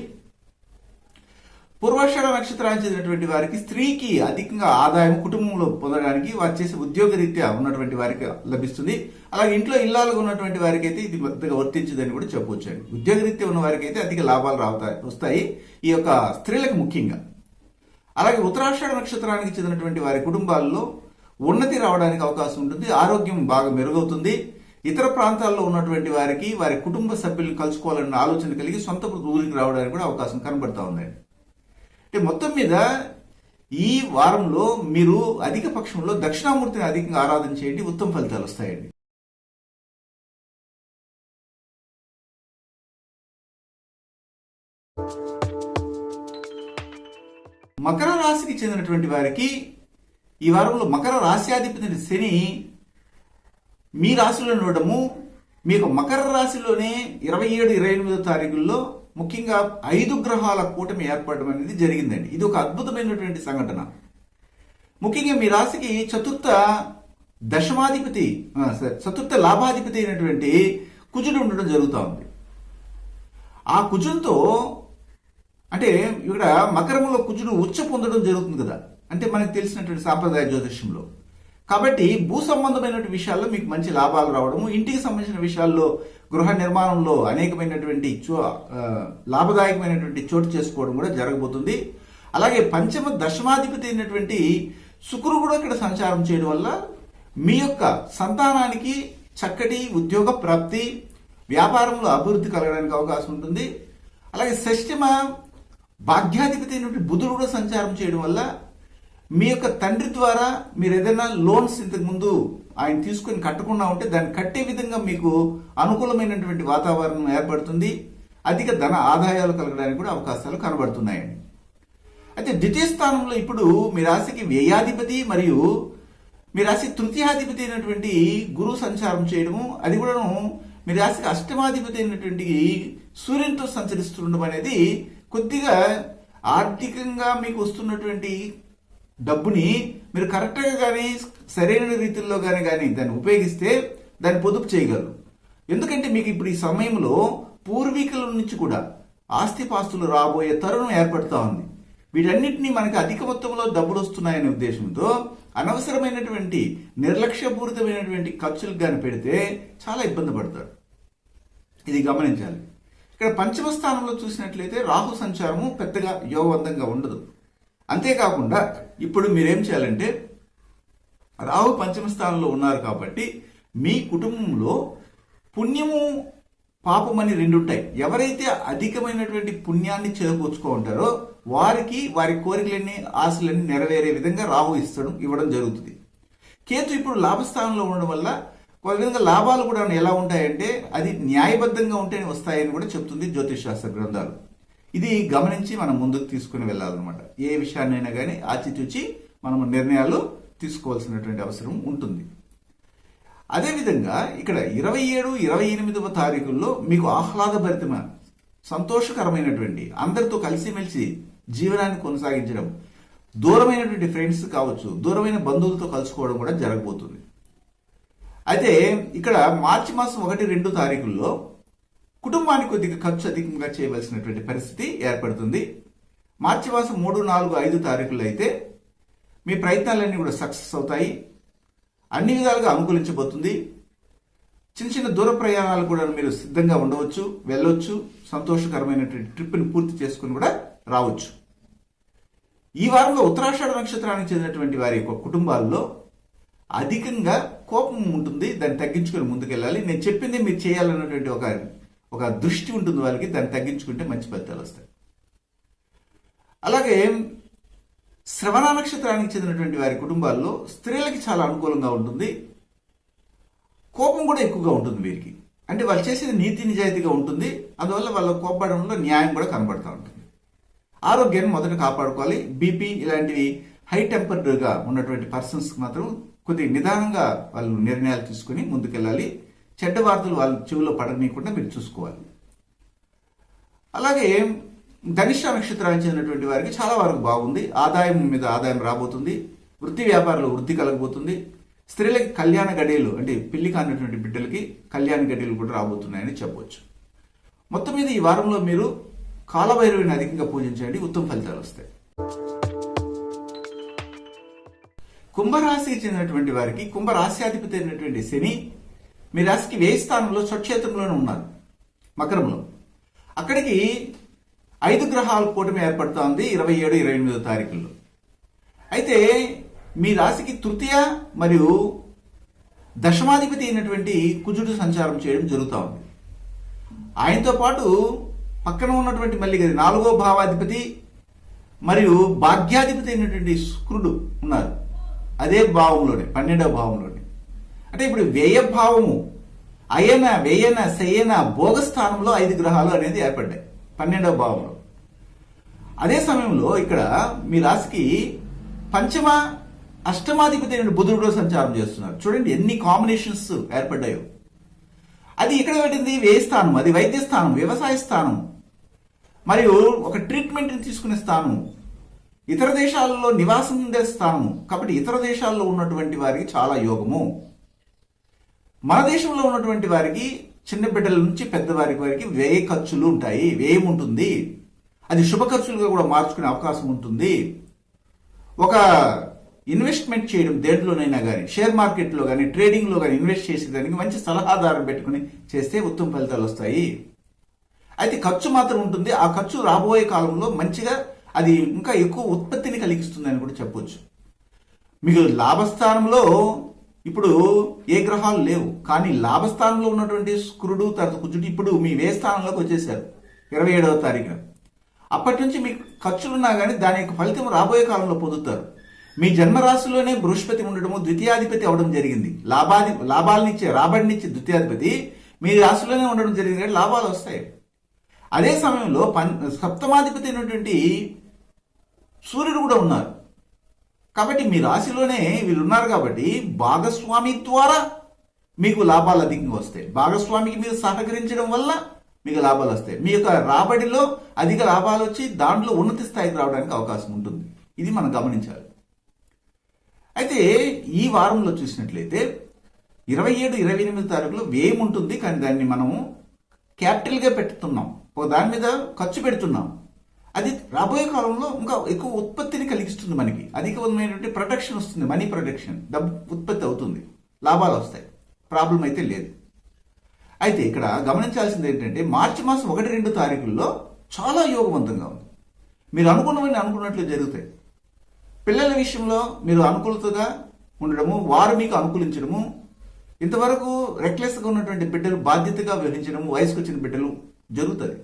పూర్వాషాఢ నక్షత్రానికి చెందినటువంటి వారికి స్త్రీకి అధికంగా ఆదాయం కుటుంబంలో పొందడానికి వారు చేసే ఉద్యోగ రీత్యా ఉన్నటువంటి వారికి లభిస్తుంది. అలాగే ఇంట్లో ఇల్లాలుగా ఉన్నటువంటి వారికి అయితే ఇది పెద్దగా వర్తించదని కూడా చెప్పవచ్చు. ఉద్యోగ రీత్యా ఉన్న వారికి అయితే అధిక లాభాలు వస్తాయి ఈ యొక్క స్త్రీలకు ముఖ్యంగా. అలాగే ఉత్తరాషాఢ నక్షత్రానికి చెందినటువంటి వారి కుటుంబాల్లో ఉన్నతి రావడానికి అవకాశం ఉంటుంది. ఆరోగ్యం బాగా మెరుగవుతుంది. ఇతర ప్రాంతాల్లో ఉన్నటువంటి వారికి వారి కుటుంబ సభ్యులను కలుసుకోవాలన్న ఆలోచన కలిగి సొంత ఊరికి రావడానికి కూడా అవకాశం కనబడతా ఉందండి. అంటే మొత్తం మీద ఈ వారంలో మీరు అధిక పక్షంలో దక్షిణామూర్తిని అధికంగా ఆరాధన చేయండి, ఉత్తమ ఫలితాలు వస్తాయండి. మకర రాశికి చెందినటువంటి వారికి ఈ వారంలో మకర రాశ్యాధిపతి శని మీ రాశిలో ఉండడము, మీకు మకర రాశిలోనే 27, 28 తారీఖుల్లో ముఖ్యంగా 5 గ్రహాల కూటమి ఏర్పడడం అనేది జరిగిందండి. ఇది ఒక అద్భుతమైనటువంటి సంఘటన. ముఖ్యంగా మీ రాశికి చతుర్థ లాభాధిపతి అయినటువంటి కుజుడు ఉండడం జరుగుతూ ఉంది. ఆ కుజుడితో అంటే ఇక్కడ మకరంలో కుజుడు ఉచ్చ పొందడం జరుగుతుంది కదా, అంటే మనకు తెలిసినటువంటి సాంప్రదాయ జ్యోతిష్యంలో. కాబట్టి భూ సంబంధమైనటువంటి విషయాల్లో మీకు మంచి లాభాలు రావడము, ఇంటికి సంబంధించిన విషయాల్లో గృహ నిర్మాణంలో అనేకమైనటువంటి లాభదాయకమైనటువంటి చోటు చేసుకోవడం కూడా జరగబోతుంది. అలాగే పంచమ దశమాధిపతి అయినటువంటి శుక్రుడు కూడా ఇక్కడ సంచారం చేయడం వల్ల మీ యొక్క సంతానానికి చక్కటి ఉద్యోగ ప్రాప్తి, వ్యాపారంలో అభివృద్ధి కలగడానికి అవకాశం ఉంటుంది. అలాగే షష్టమ భాగ్యాధిపతి అయినటువంటి బుధుడు కూడా సంచారం చేయడం వల్ల మీ యొక్క తండ్రి ద్వారా మీరు ఏదైనా లోన్స్ ఇంతకు ముందు ఆయన తీసుకొని కట్టకుండా ఉంటే దాన్ని కట్టే విధంగా మీకు అనుకూలమైనటువంటి వాతావరణం ఏర్పడుతుంది. అధిక ధన ఆదాయాలు కలగడానికి కూడా అవకాశాలు కనబడుతున్నాయండి. అయితే ద్వితీయ స్థానంలో ఇప్పుడు మీ రాశికి వ్యయాధిపతి మరియు మీ రాశి తృతీయాధిపతి అయినటువంటి గురువు సంచారం చేయడము, అది కూడాను మీ రాశికి అష్టమాధిపతి అయినటువంటి సూర్యునితో సంచరిస్తుండడం అనేది కొద్దిగా ఆర్థికంగా మీకు వస్తున్నటువంటి డబ్బుని మీరు కరెక్ట్గా కానీ సరైన రీతిలో కానీ దాన్ని ఉపయోగిస్తే దాన్ని పొదుపు చేయగలరు. ఎందుకంటే మీకు ఇప్పుడు ఈ సమయంలో పూర్వీకుల నుంచి కూడా ఆస్తిపాస్తులు రాబోయే తరుణం ఏర్పడుతూ ఉంది. వీటన్నిటినీ మనకి అధిక మొత్తంలో డబ్బులు వస్తున్నాయనే ఉద్దేశంతో అనవసరమైనటువంటి నిర్లక్ష్యపూరితమైనటువంటి ఖర్చులకు కానీ పెడితే చాలా ఇబ్బంది పడతారు. ఇది గమనించాలి. ఇక్కడ పంచమ స్థానంలో చూసినట్లయితే రాహు సంచారము పెద్దగా యోగవంతంగా ఉండదు. అంతేకాకుండా ఇప్పుడు మీరేం చేయాలంటే రాహు పంచమ స్థానంలో ఉన్నారు కాబట్టి మీ కుటుంబంలో పుణ్యము పాపం అని రెండు ఉంటాయి. ఎవరైతే అధికమైనటువంటి పుణ్యాన్ని చేకూర్చుకుంటారో వారికి వారి కోరికలన్నీ ఆశలన్నీ నెరవేరే విధంగా రాహు ఇవ్వడం జరుగుతుంది. కేతు ఇప్పుడు లాభస్థానంలో ఉండడం వల్ల ఒక విధంగా లాభాలు కూడా ఎలా ఉంటాయంటే అది న్యాయబద్ధంగా ఉంటేనే వస్తాయని కూడా చెప్తుంది జ్యోతిష్ శాస్త్ర గ్రంథాలు. ఇది గమనించి మనం ముందుకు తీసుకుని వెళ్ళాలన్నమాట. ఏ విషయాన్నైనా కానీ ఆచితూచి మనం నిర్ణయాలు తీసుకోవాల్సినటువంటి అవసరం ఉంటుంది. అదేవిధంగా ఇక్కడ 27, 28వ తారీఖుల్లో మీకు ఆహ్లాదభరితమైన సంతోషకరమైనటువంటి అందరితో కలిసిమెలిసి జీవనాన్ని కొనసాగించడం, దూరమైనటువంటి ఫ్రెండ్స్ కావచ్చు, దూరమైన బంధువులతో కలుసుకోవడం కూడా జరగబోతుంది. అయితే ఇక్కడ మార్చి మాసం 1, 2 తారీఖుల్లో కుటుంబానికి కొద్దిగా ఖర్చు అధికంగా చేయవలసినటువంటి పరిస్థితి ఏర్పడుతుంది. మార్చి మాసం 3, 4, 5 తారీఖుల్లో అయితే మీ ప్రయత్నాలన్నీ కూడా సక్సెస్ అవుతాయి. అన్ని విధాలుగా అనుకూలించబోతుంది. చిన్న చిన్న దూర ప్రయాణాలు కూడా మీరు సిద్ధంగా ఉండవచ్చు, వెళ్ళవచ్చు. సంతోషకరమైనటువంటి ట్రిప్ని పూర్తి చేసుకుని కూడా రావచ్చు. ఈ వారంలో ఉత్తరాషాఢ నక్షత్రానికి చెందినటువంటి వారి యొక్క కుటుంబాల్లో అధికంగా కోపం ఉంటుంది. దాన్ని తగ్గించుకొని ముందుకెళ్ళాలి. నేను చెప్పింది మీరు చేయాలన్నటువంటి ఒక దృష్టి ఉంటుంది వాళ్ళకి. దాన్ని తగ్గించుకుంటే మంచి ఫలితాలు వస్తాయి. అలాగే శ్రవణ నక్షత్రానికి చెందినటువంటి వారి కుటుంబాల్లో స్త్రీలకి చాలా అనుకూలంగా ఉంటుంది. కోపం కూడా ఎక్కువగా ఉంటుంది వీరికి. అంటే వాళ్ళు చేసేది నీతి నిజాయితీగా ఉంటుంది. అందువల్ల వాళ్ళ కోపడంలో న్యాయం కూడా కనబడుతూ ఉంటుంది. ఆరోగ్యాన్ని మొదట కాపాడుకోవాలి. బీపీ ఇలాంటివి హై టెంపర్డ్గా ఉన్నటువంటి పర్సన్స్కి మాత్రం కొద్దిగా నిదానంగా వాళ్ళు నిర్ణయాలు తీసుకుని ముందుకెళ్ళాలి. చెడ్డ వార్తలు వాళ్ళ చెవిలో పడనీయకుండా మీరు చూసుకోవాలి. అలాగే ధనిష్ట నక్షత్రానికి చెందినటువంటి వారికి చాలా వరకు బాగుంది. ఆదాయం మీద ఆదాయం రాబోతుంది. వృత్తి వ్యాపారంలో వృద్ధి కలగబోతుంది. స్త్రీలకి కళ్యాణ గడియలు అంటే పెళ్లి కానిటువంటి బిడ్డలకి కళ్యాణ గడియలు కూడా రాబోతున్నాయని చెప్పవచ్చు. మొత్తం మీద ఈ వారంలో మీరు కాలభైరవిని అధికంగా పూజించండి, ఉత్తమ ఫలితాలు వస్తాయి. కుంభరాశికి చెందినటువంటి వారికి కుంభరాశ్యాధిపతి అయినటువంటి శని మీ రాశికి వ్యయ స్థానంలో స్వక్షేత్రంలోనే ఉన్నారు, మకరంలో. అక్కడికి 5 గ్రహాల కూటమి ఏర్పడుతోంది 27, 28 తారీఖుల్లో. అయితే మీ రాశికి తృతీయ మరియు దశమాధిపతి అయినటువంటి కుజుడు సంచారం చేయడం జరుగుతూ ఉంది. ఆయనతో పాటు పక్కన ఉన్నటువంటి మళ్ళీ 4వ భావాధిపతి మరియు భాగ్యాధిపతి అయినటువంటి శుక్రుడు ఉన్నారు అదే భావంలోనే, 12వ భావంలోనే. అంటే ఇప్పుడు వ్యయభావము అయన వ్యయన శయన భోగస్థానంలో 5 గ్రహాలు అనేది ఏర్పడ్డాయి 12వ భావంలో. అదే సమయంలో ఇక్కడ మీ రాశికి పంచమ అష్టమాధిపతి అయిన బుధుడు సంచారం చేస్తున్నారు. చూడండి ఎన్ని కాంబినేషన్స్ ఏర్పడ్డాయో. అది ఇక్కడ పెట్టింది వ్యయ స్థానం, అది వైద్య స్థానం, వ్యవసాయ స్థానం, మరియు ఒక ట్రీట్మెంట్ని తీసుకునే స్థానం, ఇతర దేశాలలో నివాసం ఉండే స్థానము. కాబట్టి ఇతర దేశాల్లో ఉన్నటువంటి వారికి చాలా యోగము. మన దేశంలో ఉన్నటువంటి వారికి చిన్న బిడ్డల నుంచి పెద్దవారికి వారికి వ్యయ ఖర్చులు ఉంటాయి, వ్యయం ఉంటుంది. అది శుభ ఖర్చులుగా కూడా మార్చుకునే అవకాశం ఉంటుంది. ఒక ఇన్వెస్ట్మెంట్ చేయడం దేంట్లోనైనా కానీ, షేర్ మార్కెట్లో కానీ, ట్రేడింగ్లో కానీ ఇన్వెస్ట్ చేసేదానికి మంచి సలహాదారు పెట్టుకుని చేస్తే ఉత్తమ ఫలితాలు వస్తాయి. అయితే ఖర్చు మాత్రం ఉంటుంది. ఆ ఖర్చు రాబోయే కాలంలో మంచిగా అది ఇంకా ఎక్కువ ఉత్పత్తిని కలిగిస్తుంది అని కూడా చెప్పొచ్చు. మీకు లాభస్థానంలో ఇప్పుడు ఏ గ్రహాలు లేవు, కానీ లాభస్థానంలో ఉన్నటువంటి శుక్రుడు తర్వాత కుజుడు ఇప్పుడు మీ వ్యయ స్థానంలోకి వచ్చేసారు 27వ తారీఖున. అప్పటి నుంచి మీకు ఖర్చులున్నా కానీ దాని యొక్క ఫలితం రాబోయే కాలంలో పొందుతారు. మీ జన్మరాశిలోనే బృహస్పతి ఉండడము ద్వితీయాధిపతి అవడం జరిగింది. లాభాలనిచ్చే రాబడినిచ్చే ద్వితీయాధిపతి మీ రాశిలోనే ఉండడం జరిగింది కాబట్టి లాభాలు వస్తాయి. అదే సమయంలో సప్తమాధిపతి అయినటువంటి సూర్యుడు కూడా ఉన్నారు. కాబట్టి మీ రాశిలోనే వీళ్ళు ఉన్నారు కాబట్టి భాగస్వామి ద్వారా మీకు లాభాలు అధికంగా వస్తాయి. భాగస్వామికి మీరు సహకరించడం వల్ల మీకు లాభాలు వస్తాయి. మీ యొక్క రాబడిలో అధిక లాభాలు వచ్చి దాంట్లో ఉన్నత స్థాయికి రావడానికి అవకాశం ఉంటుంది. ఇది మనం గమనించాలి. అయితే ఈ వారంలో చూసినట్లయితే 27, 28 తారీఖులో వ్యయం ఉంటుంది, కానీ దాన్ని మనము క్యాపిటల్గా పెడుతున్నాం, ఒక దాని మీద ఖర్చు పెడుతున్నాం. అది రాబోయే కాలంలో ఇంకా ఎక్కువ ఉత్పత్తిని కలిగిస్తుంది, మనకి అధికమైనటువంటి ప్రొటెక్షన్ వస్తుంది, మనీ ప్రొటెక్షన్, డబ్బు ఉత్పత్తి అవుతుంది, లాభాలు వస్తాయి, ప్రాబ్లం అయితే లేదు. అయితే ఇక్కడ గమనించాల్సింది ఏంటంటే మార్చి మాసం 1, 2 తారీఖుల్లో చాలా యోగవంతంగా ఉంది. మీరు అనుకున్నవన్నీ అనుకున్నట్లు జరుగుతాయి. పిల్లల విషయంలో మీరు అనుకూలతగా ఉండడము, వారు మీకు అనుకూలించడము, ఇంతవరకు రెక్లెస్గా ఉన్నటువంటి బిడ్డలు బాధ్యతగా వ్యవహరించడము, వయసుకు వచ్చిన బిడ్డలు జరుగుతుంది.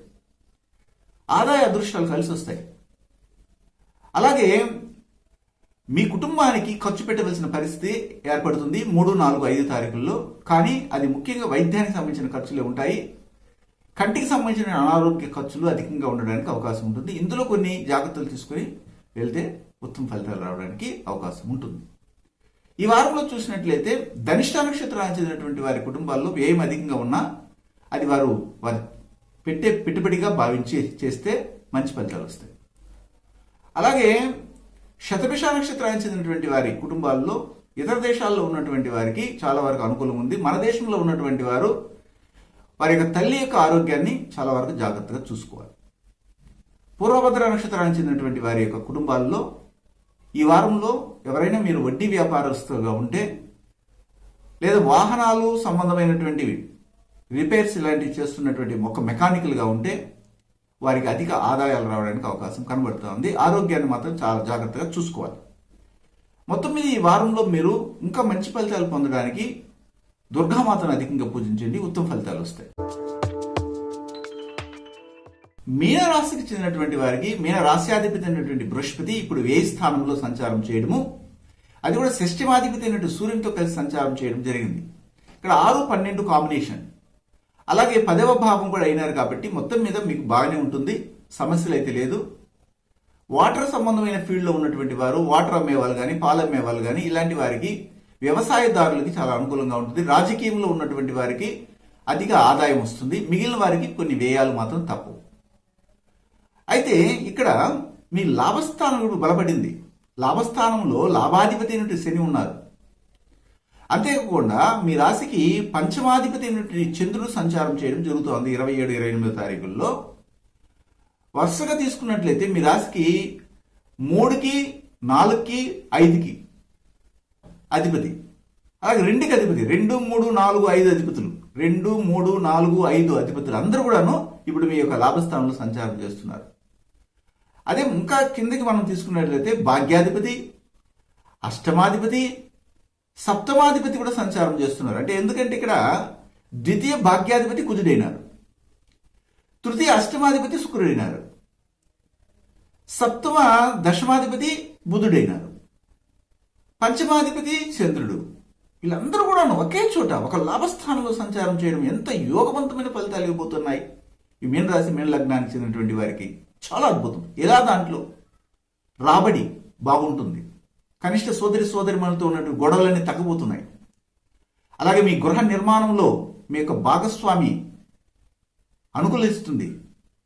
ఆదాయ అదృష్టాలు కలిసి వస్తాయి. అలాగే మీ కుటుంబానికి ఖర్చు పెట్టవలసిన పరిస్థితి ఏర్పడుతుంది 3, 4, 5 తారీఖుల్లో. కానీ అది ముఖ్యంగా వైద్యానికి సంబంధించిన ఖర్చులే ఉంటాయి. కంటికి సంబంధించిన అనారోగ్య ఖర్చులు అధికంగా ఉండడానికి అవకాశం ఉంటుంది. ఇందులో కొన్ని జాగ్రత్తలు తీసుకుని వెళ్తే ఉత్తమ ఫలితాలు రావడానికి అవకాశం ఉంటుంది. ఈ వారంలో చూసినట్లయితే ధనిష్ట నక్షత్రానికి చెందినటువంటి వారి కుటుంబాల్లో వ్యయం అధికంగా ఉన్నా అది వారు పెట్టే పెట్టుబడిగా భావించి చేస్తే మంచి ఫలితాలు వస్తాయి. అలాగే శతభిష నక్షత్రానికి చెందినటువంటి వారి కుటుంబాల్లో ఇతర దేశాల్లో ఉన్నటువంటి వారికి చాలా వరకు అనుకూలం ఉంది. మన దేశంలో ఉన్నటువంటి వారు వారి యొక్క తల్లి యొక్క ఆరోగ్యాన్ని చాలా వరకు జాగ్రత్తగా చూసుకోవాలి. పూర్వభద్ర నక్షత్రానికి చెందినటువంటి వారి యొక్క కుటుంబాల్లో ఈ వారంలో ఎవరైనా మీరు వడ్డీ వ్యాపారస్తులుగా ఉంటే లేదా వాహనాలు సంబంధమైనటువంటివి రిపేర్స్ ఇలాంటివి చేస్తున్నటువంటి ఒక మెకానికల్గా ఉంటే వారికి అధిక ఆదాయాలు రావడానికి అవకాశం కనబడుతుంది. ఆరోగ్యాన్ని మాత్రం చాలా జాగ్రత్తగా చూసుకోవాలి. మొత్తం మీద ఈ వారంలో మీరు ఇంకా మంచి ఫలితాలు పొందడానికి దుర్గామాతను అధికంగా పూజించండి, ఉత్తమ ఫలితాలు వస్తాయి. మీనరాశికి చెందినటువంటి వారికి మీన రాశ్యాధిపతి అయినటువంటి బృహస్పతి ఇప్పుడు వ్యయ స్థానంలో సంచారం చేయడము, అది కూడా షష్ఠమాధిపతి అయినటువంటి సూర్యునితో కలిసి సంచారం చేయడం జరిగింది. ఇక్కడ 6, 12 కాంబినేషన్, అలాగే 10వ భావం కూడా అయినారు కాబట్టి మొత్తం మీద మీకు బాగానే ఉంటుంది, సమస్యలు అయితే లేదు. వాటర్ సంబంధమైన ఫీల్డ్లో ఉన్నటువంటి వారు, వాటర్ అమ్మేవాళ్ళు కానీ పాలు అమ్మేవాళ్ళు కానీ ఇలాంటి వారికి, వ్యవసాయదారులకి చాలా అనుకూలంగా ఉంటుంది. రాజకీయంలో ఉన్నటువంటి వారికి అధిక ఆదాయం వస్తుంది. మిగిలిన వారికి కొన్ని వ్యయాలు మాత్రం తప్పవు. అయితే ఇక్కడ మీ లాభస్థానం బలపడింది. లాభస్థానంలో లాభాధిపతి అయినటువంటి శని ఉన్నారు. అంతేకాకుండా మీ రాశికి పంచమాధిపతి అయినటువంటి చంద్రుడు సంచారం చేయడం జరుగుతోంది 27, 28 తారీఖుల్లో. వరుసగా తీసుకున్నట్లయితే మీ రాశికి 3కి, 4కి, 5కి అధిపతి, అలాగే 2కి అధిపతి, 2, 3, 4, 5 అధిపతులు, 2, 3, 4, 5 అధిపతులు అందరూ కూడాను ఇప్పుడు మీ యొక్క లాభస్థానంలో సంచారం చేస్తున్నారు. అదే ఇంకా కిందకి మనం తీసుకున్నట్లయితే భాగ్యాధిపతి, అష్టమాధిపతి, సప్తమాధిపతి కూడా సంచారం చేస్తున్నారు. అంటే ఎందుకంటే ఇక్కడ ద్వితీయ భాగ్యాధిపతి కుజుడైనారు, తృతీయ అష్టమాధిపతి శుక్రుడైనారు, సప్తమ దశమాధిపతి బుధుడైనారు, పంచమాధిపతి చంద్రుడు. వీళ్ళందరూ కూడా ఒకే చోట ఒక లాభస్థానంలో సంచారం చేయడం ఎంత యోగవంతమైన ఫలితాలు ఇవ్వబోతున్నాయి ఈ మీన రాశి, మీన లగ్నానికి చెందినటువంటి వారికి. చాలా అద్భుతం. ఎలా దాంట్లో రాబడి బాగుంటుంది, కనిష్ట సోదరిమణులతో ఉన్నటువంటి గొడవలన్నీ తగ్గబోతున్నాయి. అలాగే మీ గృహ నిర్మాణంలో మీ యొక్క భాగస్వామి అనుకూలిస్తుంది.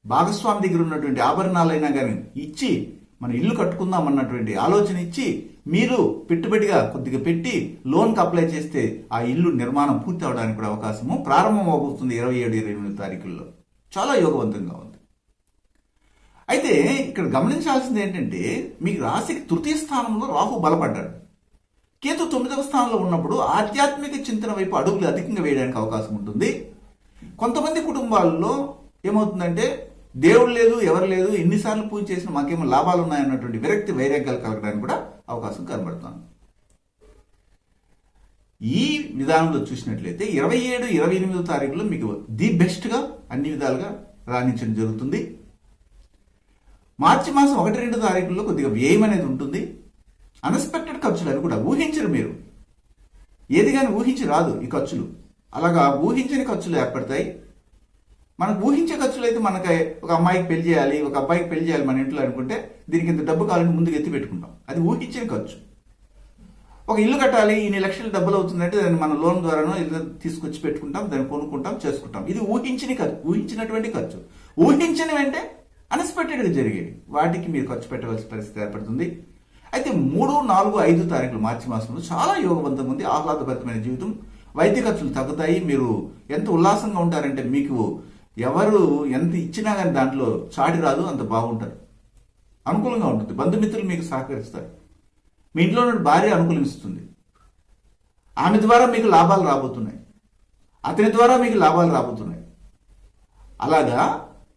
భాగస్వామి దగ్గర ఉన్నటువంటి ఆభరణాలైనా కానీ ఇచ్చి మన ఇల్లు కట్టుకుందాం అన్నటువంటి ఆలోచన ఇచ్చి మీరు పెట్టుబడిగా కొద్దిగా పెట్టి లోన్కి అప్లై చేస్తే ఆ ఇల్లు నిర్మాణం పూర్తి అవడానికి కూడా అవకాశము ప్రారంభం అవబోతుంది 27, 28 తారీఖుల్లో. చాలా యోగవంతంగా ఉంది. అయితే ఇక్కడ గమనించాల్సింది ఏంటంటే మీకు రాశికి తృతీయ స్థానంలో రాహు బలపడ్డాడు. కేతు 9వ స్థానంలో ఉన్నప్పుడు ఆధ్యాత్మిక చింతన వైపు అడుగులు అధికంగా వేయడానికి అవకాశం ఉంటుంది. కొంతమంది కుటుంబాల్లో ఏమవుతుందంటే దేవుడు లేదు, ఎవరు లేదు, ఎన్నిసార్లు పూజ చేసినా మాకేమో లాభాలు ఉన్నాయన్నటువంటి విరక్తి వైరాగ్యాలు కలగడానికి కూడా అవకాశం కనబడుతుంది. ఈ విధానంలో చూసినట్లయితే 27, 28 తారీఖులో మీకు ది బెస్ట్గా అన్ని విధాలుగా రాణించడం జరుగుతుంది. మార్చి మాసం 1, 2 తారీఖుల్లో కొద్దిగా వ్యయం అనేది ఉంటుంది. అన్ఎక్స్పెక్టెడ్ ఖర్చులు అవి కూడా ఊహించరు మీరు, ఏది కానీ ఊహించి రాదు ఈ ఖర్చులు. అలాగా ఊహించని ఖర్చులు ఏర్పడతాయి. మనకు ఊహించే ఖర్చులు అయితే మనకి ఒక అమ్మాయికి పెళ్లి చేయాలి, ఒక అబ్బాయికి పెళ్లి చేయాలి మన ఇంట్లో అనుకుంటే దీనికి ఇంత డబ్బు కావాలని ముందుకు ఎత్తి పెట్టుకుంటాం. అది ఊహించిన ఖర్చు. ఒక ఇల్లు కట్టాలి, ఇన్ని లక్షల డబ్బులు అవుతుందంటే దాన్ని మన లోన్ ద్వారానో ఇల్లు తీసుకొచ్చి పెట్టుకుంటాం, దాన్ని కొనుక్కుంటాం, చేసుకుంటాం. ఇది ఊహించినటువంటి ఖర్చు. ఊహించినవి అంటే అన్ఎక్స్పెక్టెడ్గా జరిగేవి, వాటికి మీరు ఖర్చు పెట్టవలసిన పరిస్థితి ఏర్పడుతుంది. అయితే 3, 4, 5 తారీఖులు మార్చి మాసంలో చాలా యోగవంతంగా ఉంది. ఆహ్లాదభరితమైన జీవితం, వైద్య ఖర్చులు తగ్గుతాయి. మీరు ఎంత ఉల్లాసంగా ఉంటారంటే మీకు ఎవరు ఎంత ఇచ్చినా కానీ దాంట్లో చాటి రాదు, అంత బాగుంటారు. అనుకూలంగా ఉంటుంది. బంధుమిత్రులు మీకు సహకరిస్తారు. మీ ఇంట్లో ఉన్న భార్య అనుకూలిస్తుంది. ఆమె ద్వారా మీకు లాభాలు రాబోతున్నాయి, అతని ద్వారా మీకు లాభాలు రాబోతున్నాయి. అలాగా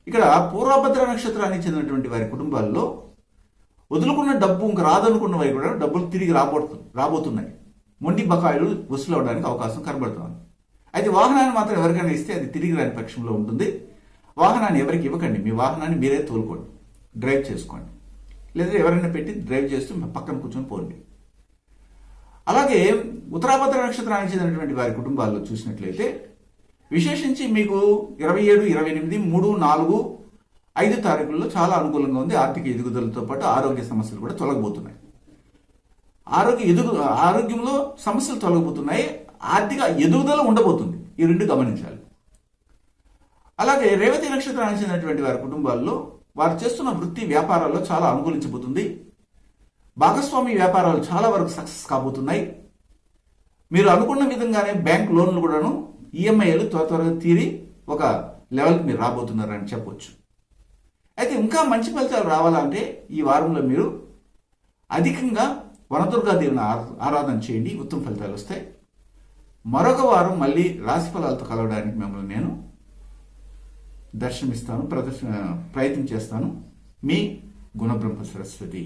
ఇక్కడ పూర్వభద్ర నక్షత్రానికి చెందినటువంటి వారి కుటుంబాల్లో వదులుకున్న డబ్బు ఇంకా రాదనుకున్న వారి కూడా డబ్బులు తిరిగి రాబోతున్నాయి. మొండి బకాయిలు వసూలు అవడానికి అవకాశం కనబడుతుంది. అయితే వాహనాన్ని మాత్రం ఎవరికైనా ఇస్తే అది తిరిగి రాని పక్షంలో ఉంటుంది. వాహనాన్ని ఎవరికి ఇవ్వకండి, మీ వాహనాన్ని మీరే తోలుకోండి, డ్రైవ్ చేసుకోండి, లేదా ఎవరైనా పెట్టి డ్రైవ్ చేస్తూ పక్కన కూర్చొని పోండి. అలాగే ఉత్తరాభద్ర నక్షత్రానికి చెందినటువంటి వారి కుటుంబాల్లో చూసినట్లయితే విశేషించి మీకు 27, 28, 3, 4, 5 తారీఖుల్లో చాలా అనుకూలంగా ఉంది. ఆర్థిక ఎదుగుదలతో పాటు ఆరోగ్య సమస్యలు కూడా తొలగబోతున్నాయి. ఆరోగ్యంలో సమస్యలు తొలగబోతున్నాయి, ఆర్థిక ఎదుగుదల ఉండబోతుంది. ఈ రెండు గమనించాలి. అలాగే రేవతి నక్షత్రానికి చెందినటువంటి వారి కుటుంబాల్లో వారు చేస్తున్న వృత్తి వ్యాపారాల్లో చాలా అనుకూలించబోతుంది. భాగస్వామి వ్యాపారాలు చాలా వరకు సక్సెస్ కాబోతున్నాయి. మీరు అనుకున్న విధంగానే బ్యాంక్ లోన్లు కూడాను ఈఎంఐలు త్వరగా తీరి ఒక లెవెల్కి మీరు రాబోతున్నారని చెప్పొచ్చు. అయితే ఇంకా మంచి ఫలితాలు రావాలంటే ఈ వారంలో మీరు అధికంగా వనదుర్గాదేవిని ఆరాధన చేయండి, ఉత్తమ ఫలితాలు వస్తాయి. మరొక వారం మళ్ళీ రాశి ఫలాలతో కలవడానికి మిమ్మల్ని నేను దర్శనమిస్తాను, ప్రయత్నం చేస్తాను. మీ గుణబ్రహ్మ సరస్వతి.